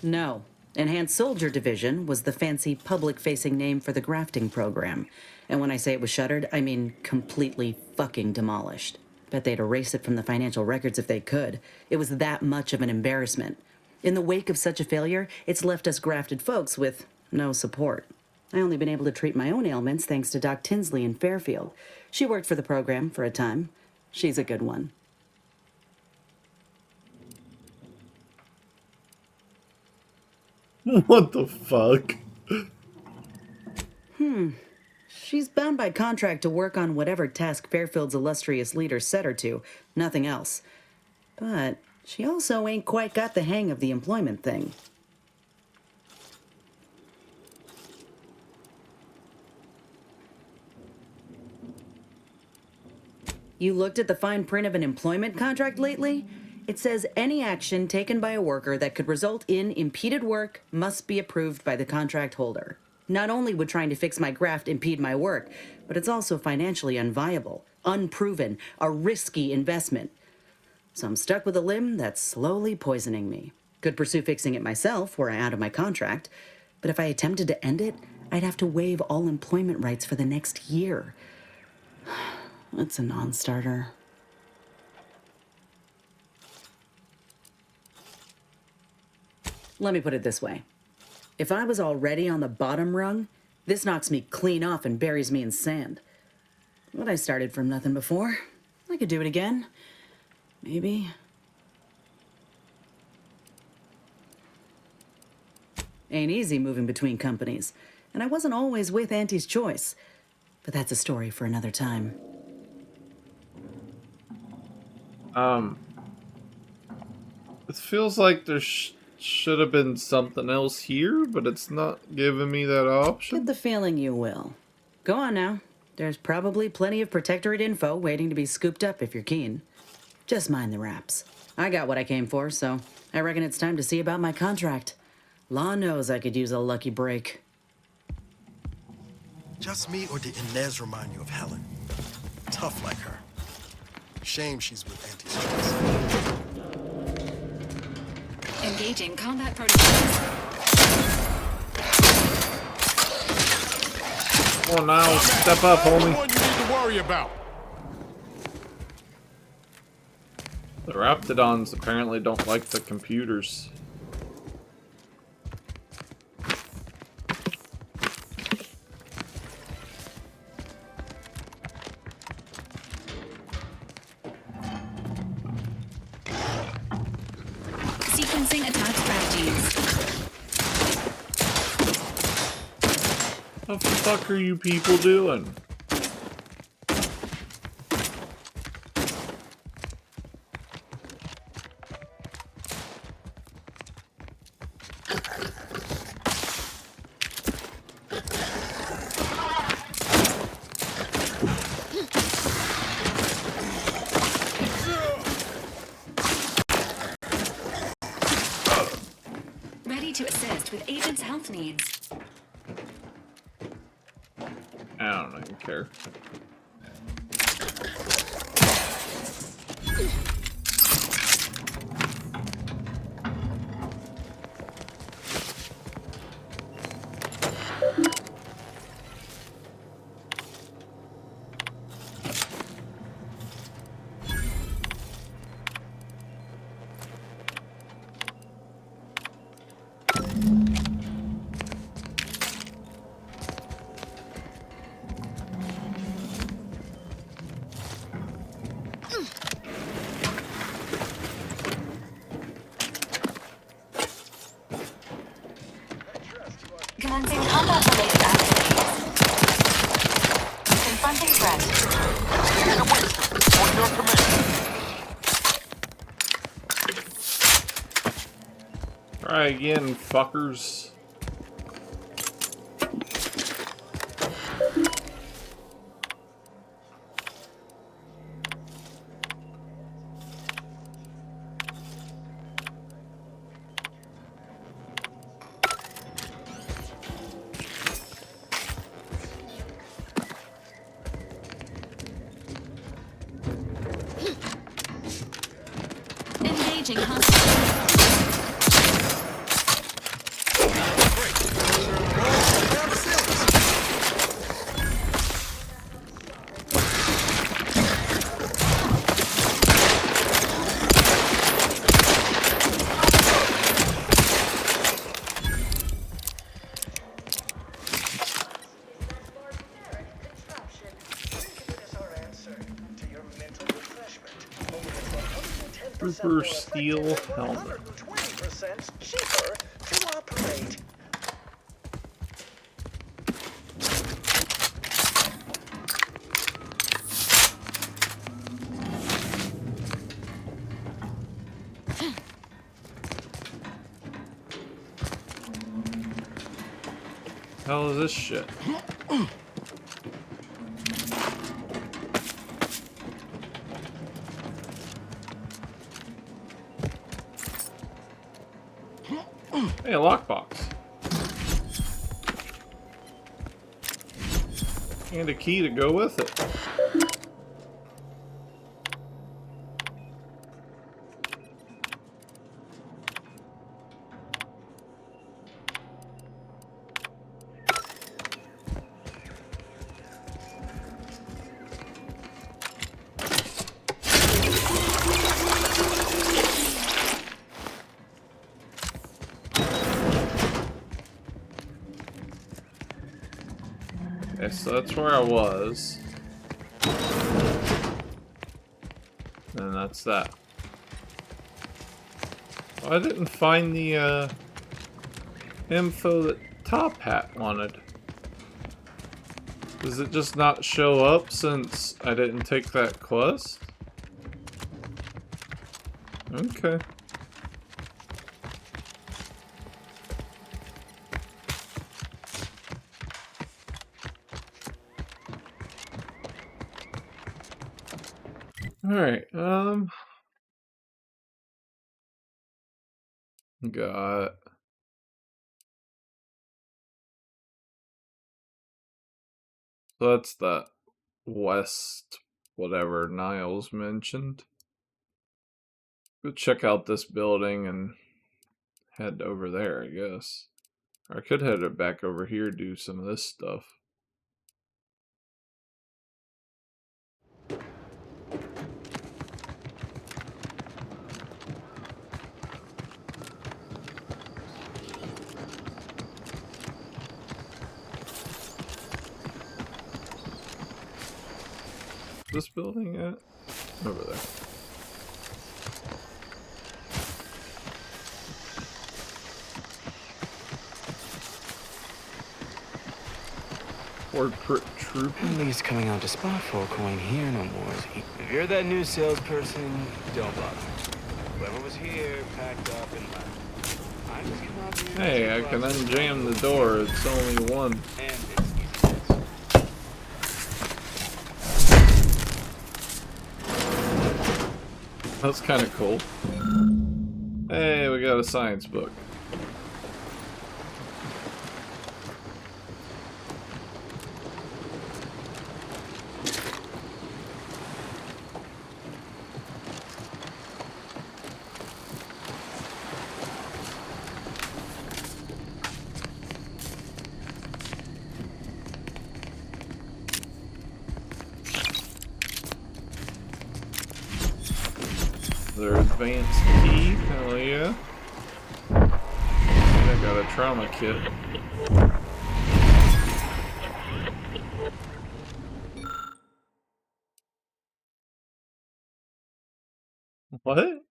No. Enhanced Soldier Division was the fancy public-facing name for the grafting program. And when I say it was shuttered, I mean completely fucking demolished. Bet they'd erase it from the financial records if they could. It was that much of an embarrassment. In the wake of such a failure, it's left us grafted folks with no support. I only been able to treat my own ailments thanks to Doc Tinsley in Fairfield. She worked for the program for a time. She's a good one. What the fuck? She's bound by contract to work on whatever task Fairfield's illustrious leader set her to, nothing else. But she also ain't quite got the hang of the employment thing. You looked at the fine print of an employment contract lately? It says any action taken by a worker that could result in impeded work must be approved by the contract holder. Not only would trying to fix my graft impede my work, but it's also financially unviable, unproven, a risky investment. So I'm stuck with a limb that's slowly poisoning me. Could pursue fixing it myself were I out of my contract, but if I attempted to end it, I'd have to waive all employment rights for the next year. That's a non-starter. Let me put it this way. If I was already on the bottom rung, this knocks me clean off and buries me in sand. But I started from nothing before. I could do it again. Maybe. Ain't easy moving between companies. And I wasn't always with Auntie's choice. But that's a story for another time. It feels like there should have been something else here, but it's not giving me that option. Get the feeling you will. Go on now. There's probably plenty of Protectorate info waiting to be scooped up if you're keen. Just mind the raps. I got what I came for, so I reckon it's time to see about my contract. Law knows I could use a lucky break. Just me, or did Inez remind you of Helen? Tough like her. Shame she's with Auntie's choice. Engaging combat protocols. Come on now, step up, homie. What you need to worry about? The Raptidons apparently don't like the computers. Sequencing attack strategies. What the fuck are you people doing? Ready to assist with agent's health needs. I don't even care. Commencing combat-related activities. Confronting threat. On your command. Try again, fuckers. Engaging hostile. Trooper steel helmet. 20% cheaper to operate. Hell is this shit? Hey, a lockbox. And a key to go with it. Okay, so that's where I was. And that's that. Oh, I didn't find the info that Top Hat wanted. Does it just not show up since I didn't take that quest? Okay. Alright, got so that's that west whatever Niles mentioned. Go check out this building and head over there, I guess. Or I could head it back over here, do some of this stuff. this building at? Over there. Corporate trooper. Nobody's coming out to spot folk who ain't here no more. If you're that new salesperson, don't bother. Whoever was here packed up and left. I just came out here. Hey, I can unjam the door. It's only one. And That's kind of cool. Hey, we got a science book. Their advanced key, hell yeah. I got a trauma kit. What?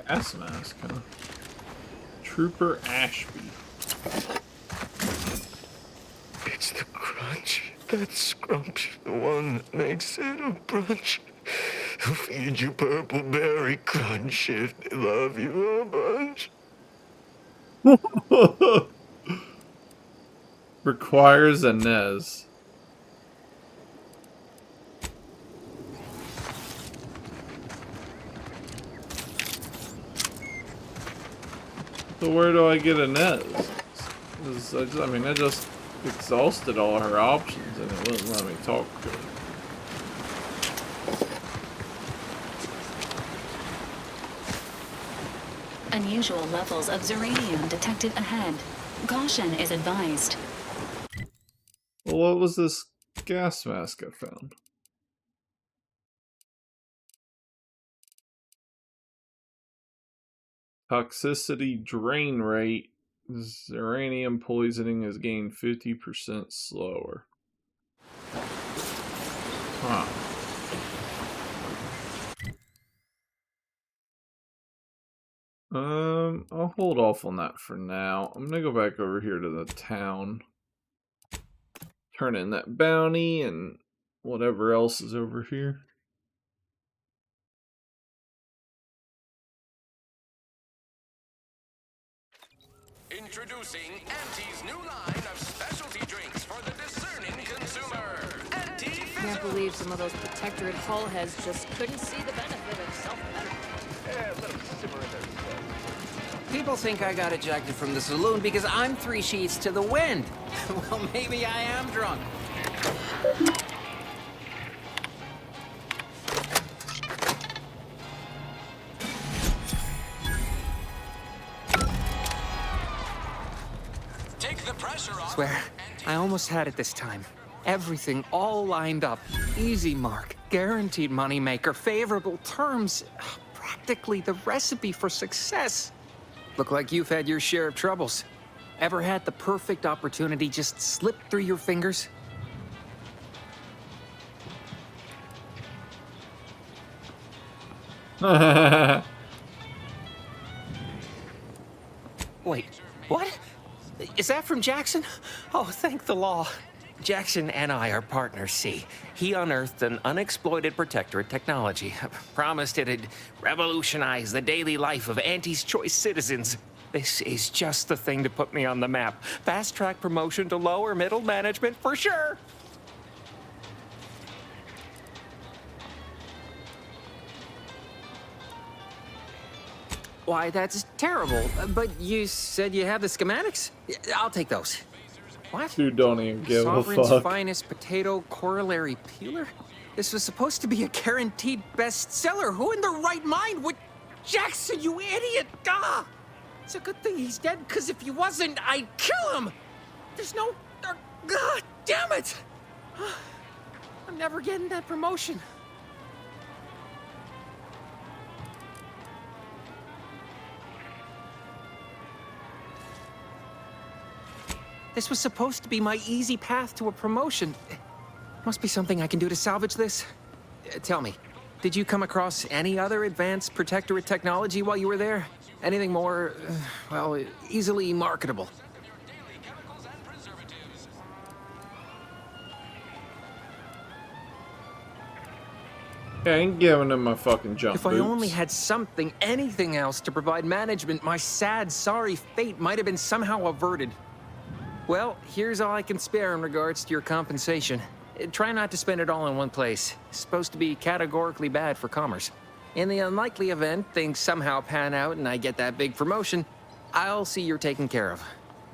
Gas mask, huh? Trooper Ashby. it's the crunch. That scrumps, the one that makes it a brunch. I'll feed you purple berry crunch if they love you a bunch. Requires Inez. So where do I get Inez? I just exhausted all her options and it wouldn't let me talk to her. Unusual levels of ziranium detected ahead. Caution is advised. Well, what was this gas mask I found? Toxicity drain rate. Uranium poisoning is gained 50% slower. Huh. I'll hold off on that for now. I'm gonna go back over here to the town. Turn in that bounty and whatever else is over here. Introducing Auntie's new line of specialty drinks for the discerning consumer. Can't believe some of those Protectorate hull heads just couldn't see the benefit of self-medicine. People think I got ejected from the saloon because I'm 3 sheets to the wind. Well, maybe I am drunk. Take the pressure off. Swear, I almost had it this time. Everything all lined up. Easy mark, guaranteed moneymaker, favorable terms. Practically the recipe for success. Look like you've had your share of troubles. Ever had the perfect opportunity just slip through your fingers? Wait, what? Is that from Jackson? Oh, thank the law. Jackson and I are partners, see. He unearthed an unexploited Protectorate technology. Promised it'd revolutionize the daily life of Auntie's Choice citizens. This is just the thing to put me on the map. Fast-track promotion to lower middle management for sure. Why, that's terrible. But you said you have the schematics? I'll take those. What? Dude, don't even give a Sovereign's fuck. finest potato corollary peeler? This was supposed to be a guaranteed bestseller. Who in their right mind would... Jackson, you idiot! Ah! It's a good thing he's dead, because if he wasn't, I'd kill him! There's no... God damn it! I'm never getting that promotion. This was supposed to be my easy path to a promotion. Must be something I can do to salvage this. Tell me, did you come across any other advanced protectorate technology while you were there? Anything more, well, easily marketable? I ain't giving him my fucking jump If boots. I only had something, anything else to provide management, my sad, sorry fate might have been somehow averted. Well, here's all I can spare in regards to your compensation. Try not to spend it all in one place. It's supposed to be categorically bad for commerce. In the unlikely event things somehow pan out and I get that big promotion, I'll see you're taken care of.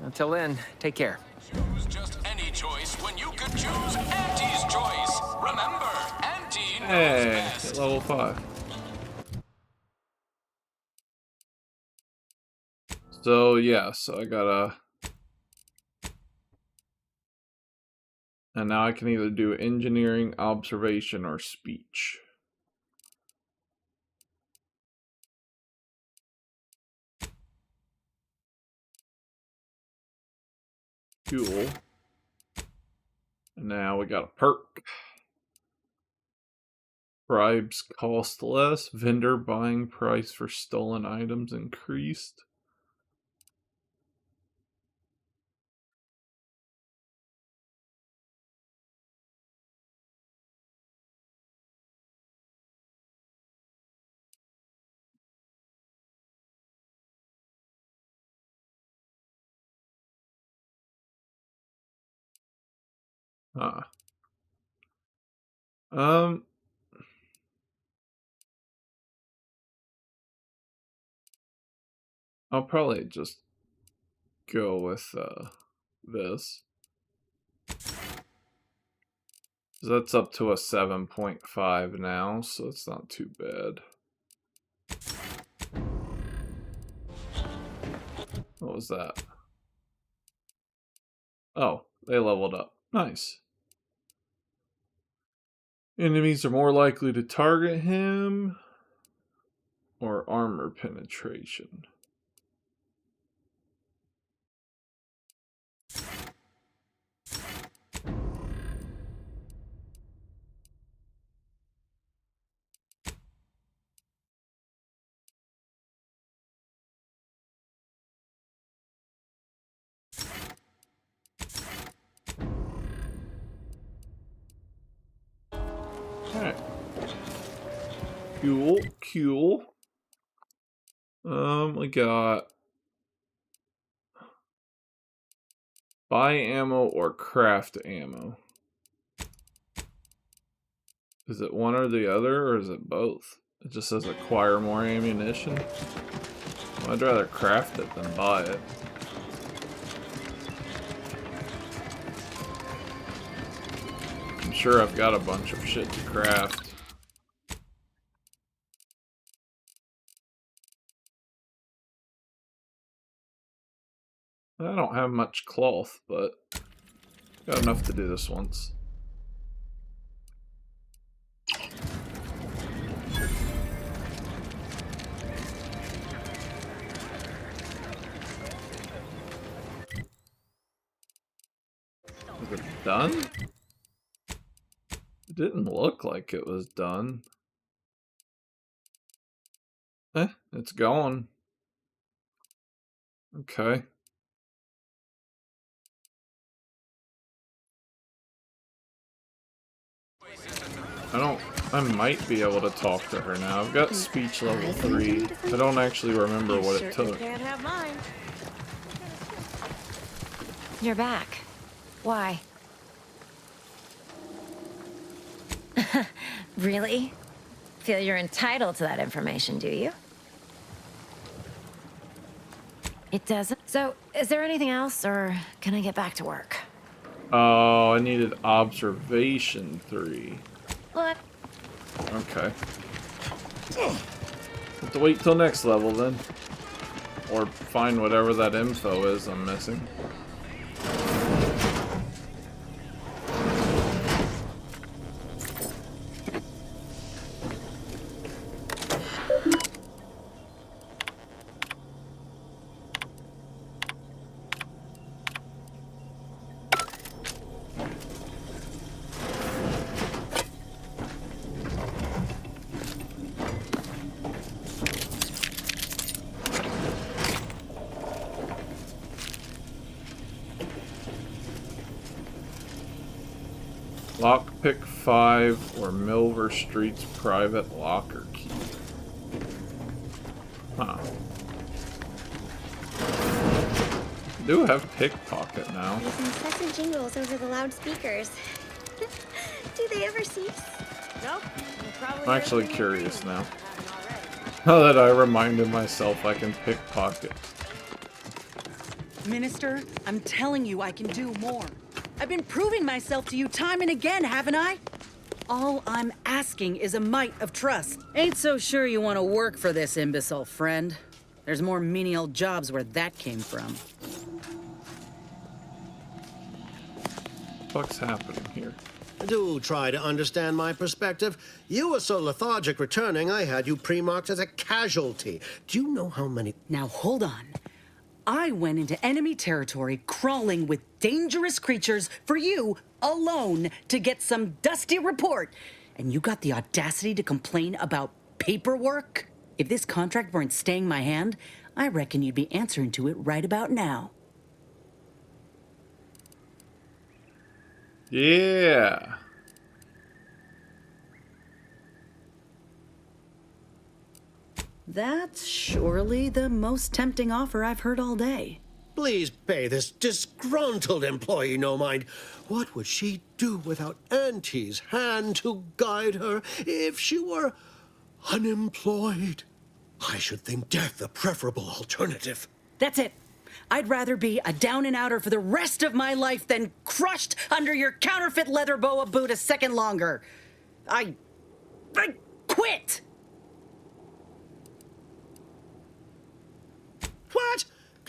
Until then, take care. Choose just any choice when you could choose Auntie's choice. Remember, Auntie knows Hey, best. level 5. So, yeah, so I gotta... And now I can either do engineering, observation, or speech. Cool. And now we got a perk. Bribes cost less. Vendor buying price for stolen items increased. Huh. I'll probably just go with this. That's up to a 7.5 now, so it's not too bad. What was that? Oh, they leveled up. Nice. Enemies are more likely to target him, or armor penetration. Alright. Cool, cool. We got buy ammo or craft ammo. Is it one or the other, or is it both? It just says acquire more ammunition. Well, I'd rather craft it than buy it. I'm sure I've got a bunch of shit to craft. I don't have much cloth, but got enough to do this once. Is it done? It didn't look like it was done. It's going. Okay. I might be able to talk to her now. I've got speech level 3. I don't actually remember what it took. Can't have mine. You're back. Why? Really? Feel you're entitled to that information, do you? It doesn't. So, is there anything else, or can I get back to work? Oh, I needed observation 3. What? Okay. Have to wait till next level then. Or find whatever that info is I'm missing. Lockpick 5 or Milver Street's private locker key. Huh. I do have pickpocket now. These incessant jingles over the loudspeakers. Do they ever cease? Nope. I'm actually curious now. Now that I reminded myself I can pickpocket. Minister, I'm telling you I can do more. I've been proving myself to you time and again, haven't I? All I'm asking is a mite of trust. Ain't so sure you want to work for this imbecile, friend. There's more menial jobs where that came from. What's happening here? Do try to understand my perspective. You were so lethargic returning, I had you pre-marked as a casualty. Do you know how many... Now hold on. I went into enemy territory crawling with dangerous creatures for you alone to get some dusty report. And you got the audacity to complain about paperwork? If this contract weren't staying my hand, I reckon you'd be answering to it right about now. Yeah. That's surely the most tempting offer I've heard all day. Please pay this disgruntled employee no mind. What would she do without Auntie's hand to guide her if she were unemployed? I should think death the preferable alternative. That's it. I'd rather be a down-and-outer for the rest of my life than crushed under your counterfeit leather boa boot a second longer. I quit! What?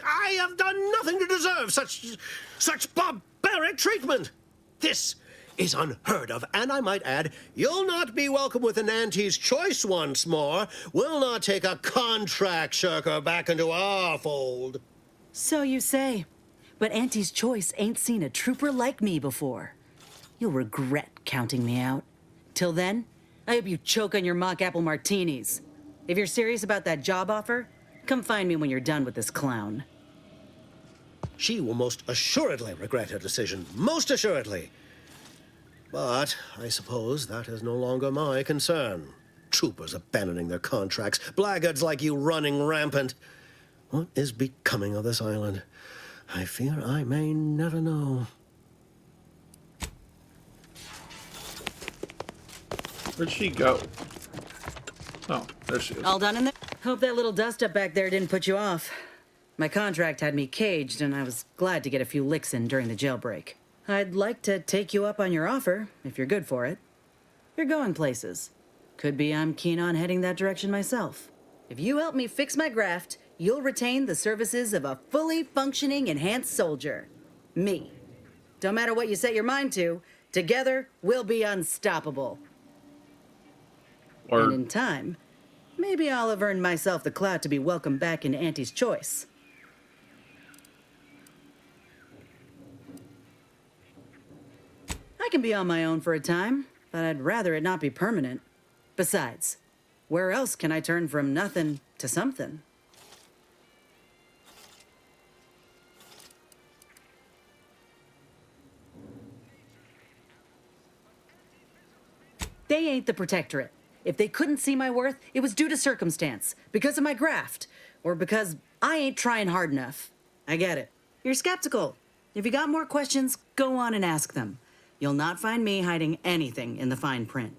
I have done nothing to deserve such barbaric treatment. This is unheard of, and I might add, you'll not be welcome with an Auntie's choice once more. We'll not take a contract shirker back into our fold. So you say, but Auntie's choice ain't seen a trooper like me before. You'll regret counting me out. Till then, I hope you choke on your mock apple martinis. If you're serious about that job offer, come find me when you're done with this clown. She will most assuredly regret her decision. Most assuredly. But I suppose that is no longer my concern. Troopers abandoning their contracts. Blackguards like you running rampant. What is becoming of this island? I fear I may never know. Where'd she go? Oh, there she is. All done in there? Hope that little dust-up back there didn't put you off. My contract had me caged, and I was glad to get a few licks in during the jailbreak. I'd like to take you up on your offer, if you're good for it. You're going places. Could be I'm keen on heading that direction myself. If you help me fix my graft, you'll retain the services of a fully functioning enhanced soldier. Me. Don't matter what you set your mind to, together we'll be unstoppable. And in time, maybe I'll have earned myself the clout to be welcomed back into Auntie's choice. I can be on my own for a time, but I'd rather it not be permanent. Besides, where else can I turn from nothing to something? They ain't the Protectorate. If they couldn't see my worth, it was due to circumstance, because of my graft, or because I ain't trying hard enough. I get it. You're skeptical. If you got more questions, go on and ask them. You'll not find me hiding anything in the fine print.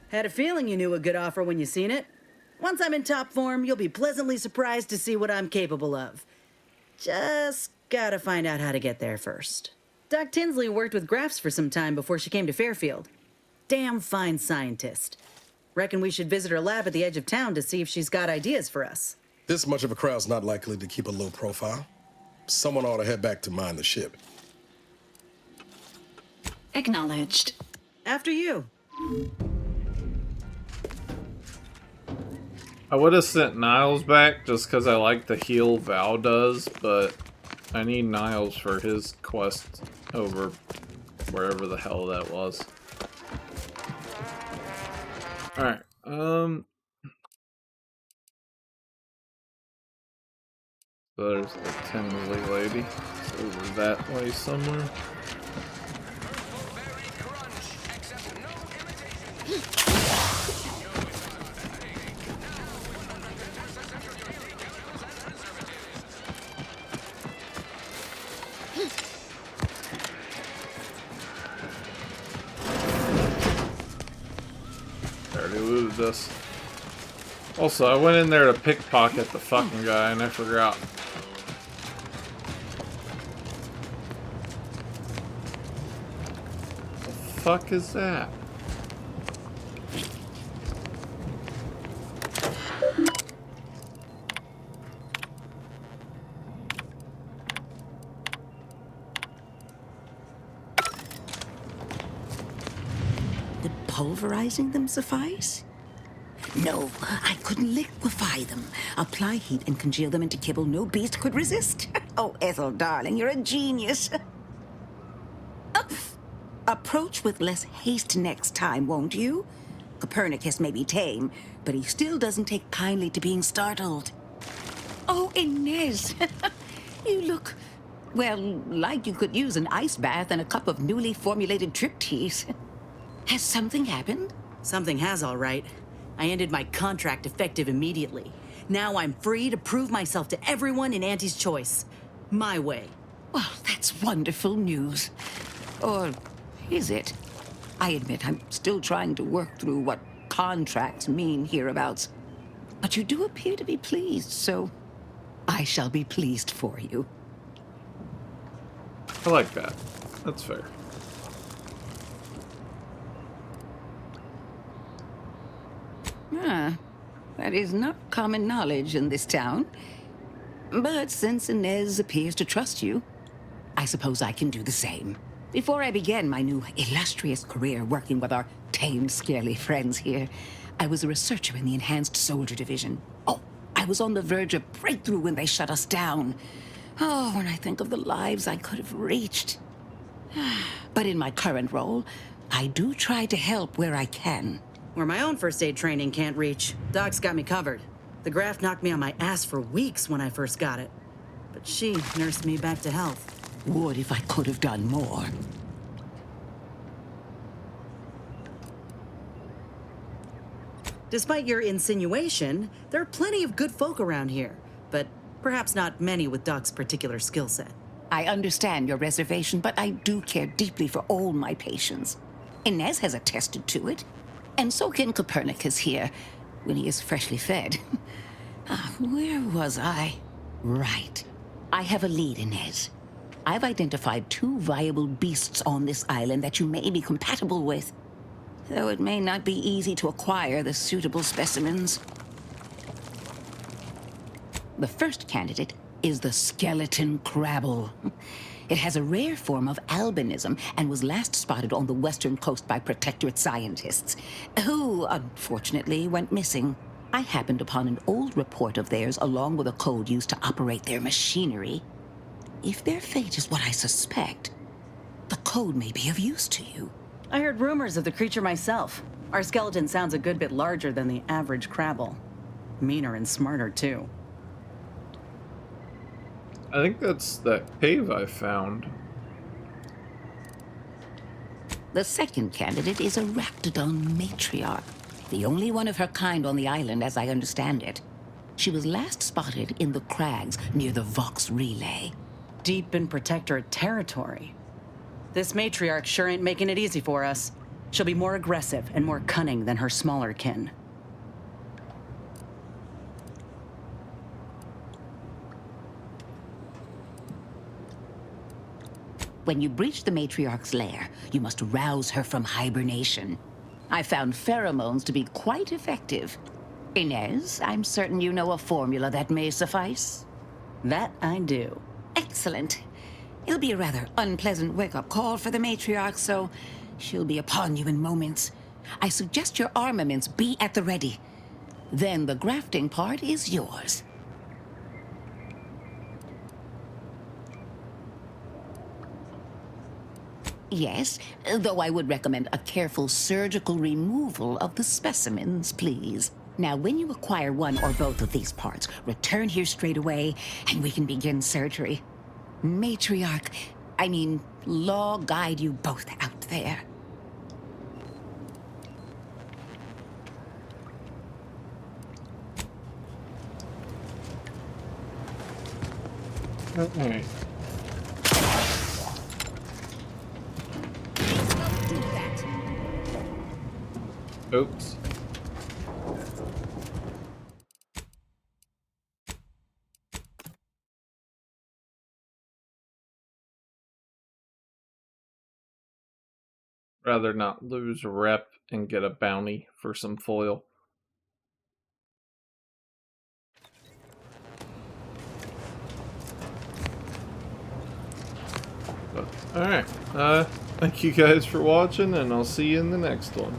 Had a feeling you knew a good offer when you seen it. Once I'm in top form, you'll be pleasantly surprised to see what I'm capable of. Just gotta find out how to get there first. Doc Tinsley worked with graphs for some time before she came to Fairfield. Damn fine scientist. Reckon we should visit her lab at the edge of town to see if she's got ideas for us. This much of a crowd's not likely to keep a low profile. Someone ought to head back to mine the ship. Acknowledged. After you. I would have sent Niles back just because I like the heal Val does, but I need Niles for his quest over wherever the hell that was. Alright, so there's the Tinsley lady. It's over that way somewhere. This. Also, I went in there to pickpocket the fucking guy and I forgot. The fuck is that? Would pulverizing them suffice? No, I couldn't liquefy them. Apply heat and congeal them into kibble no beast could resist. Oh, Ethel, darling, you're a genius. Approach with less haste next time, won't you? Copernicus may be tame, but he still doesn't take kindly to being startled. Oh, Inez, you look, well, like you could use an ice bath and a cup of newly formulated trip teas. Has something happened? Something has, all right. I ended my contract effective immediately. Now I'm free to prove myself to everyone in Auntie's Choice. My way. Well, that's wonderful news. Or is it? I admit I'm still trying to work through what contracts mean hereabouts. But you do appear to be pleased, so I shall be pleased for you. I like that. That's fair. Ah, that is not common knowledge in this town. But since Inez appears to trust you, I suppose I can do the same. Before I began my new illustrious career working with our tame, scarily friends here, I was a researcher in the Enhanced Soldier Division. Oh, I was on the verge of breakthrough when they shut us down. Oh, when I think of the lives I could have reached. But in my current role, I do try to help where I can. Where my own first aid training can't reach, Doc's got me covered. The graft knocked me on my ass for weeks when I first got it. But she nursed me back to health. Would if I could have done more. Despite your insinuation, there are plenty of good folk around here, but perhaps not many with Doc's particular skill set. I understand your reservation, but I do care deeply for all my patients. Inez has attested to it, and so can Copernicus here, when he is freshly fed. Where was I? Right. I have a lead, Inez. I've identified 2 viable beasts on this island that you may be compatible with, though it may not be easy to acquire the suitable specimens. The first candidate is the skeleton crabble. It has a rare form of albinism and was last spotted on the western coast by Protectorate scientists, who, unfortunately, went missing. I happened upon an old report of theirs along with a code used to operate their machinery. If their fate is what I suspect, the code may be of use to you. I heard rumors of the creature myself. Our skeleton sounds a good bit larger than the average crabble. Meaner and smarter, too. I think that's that cave I found. The second candidate is a Raptidon matriarch, the only one of her kind on the island as I understand it. She was last spotted in the crags near the Vox Relay. Deep in Protectorate territory. This matriarch sure ain't making it easy for us. She'll be more aggressive and more cunning than her smaller kin. When you breach the matriarch's lair, you must rouse her from hibernation. I found pheromones to be quite effective. Inez, I'm certain you know a formula that may suffice. That I do. Excellent. It'll be a rather unpleasant wake-up call for the matriarch, so she'll be upon you in moments. I suggest your armaments be at the ready. Then the grafting part is yours. Yes, though I would recommend a careful surgical removal of the specimens, please. Now, when you acquire one or both of these parts, return here straight away, and we can begin surgery. Law guide you both out there. Alright. Oops. Rather not lose a rep and get a bounty for some foil. Alright. Thank you guys for watching, and I'll see you in the next one.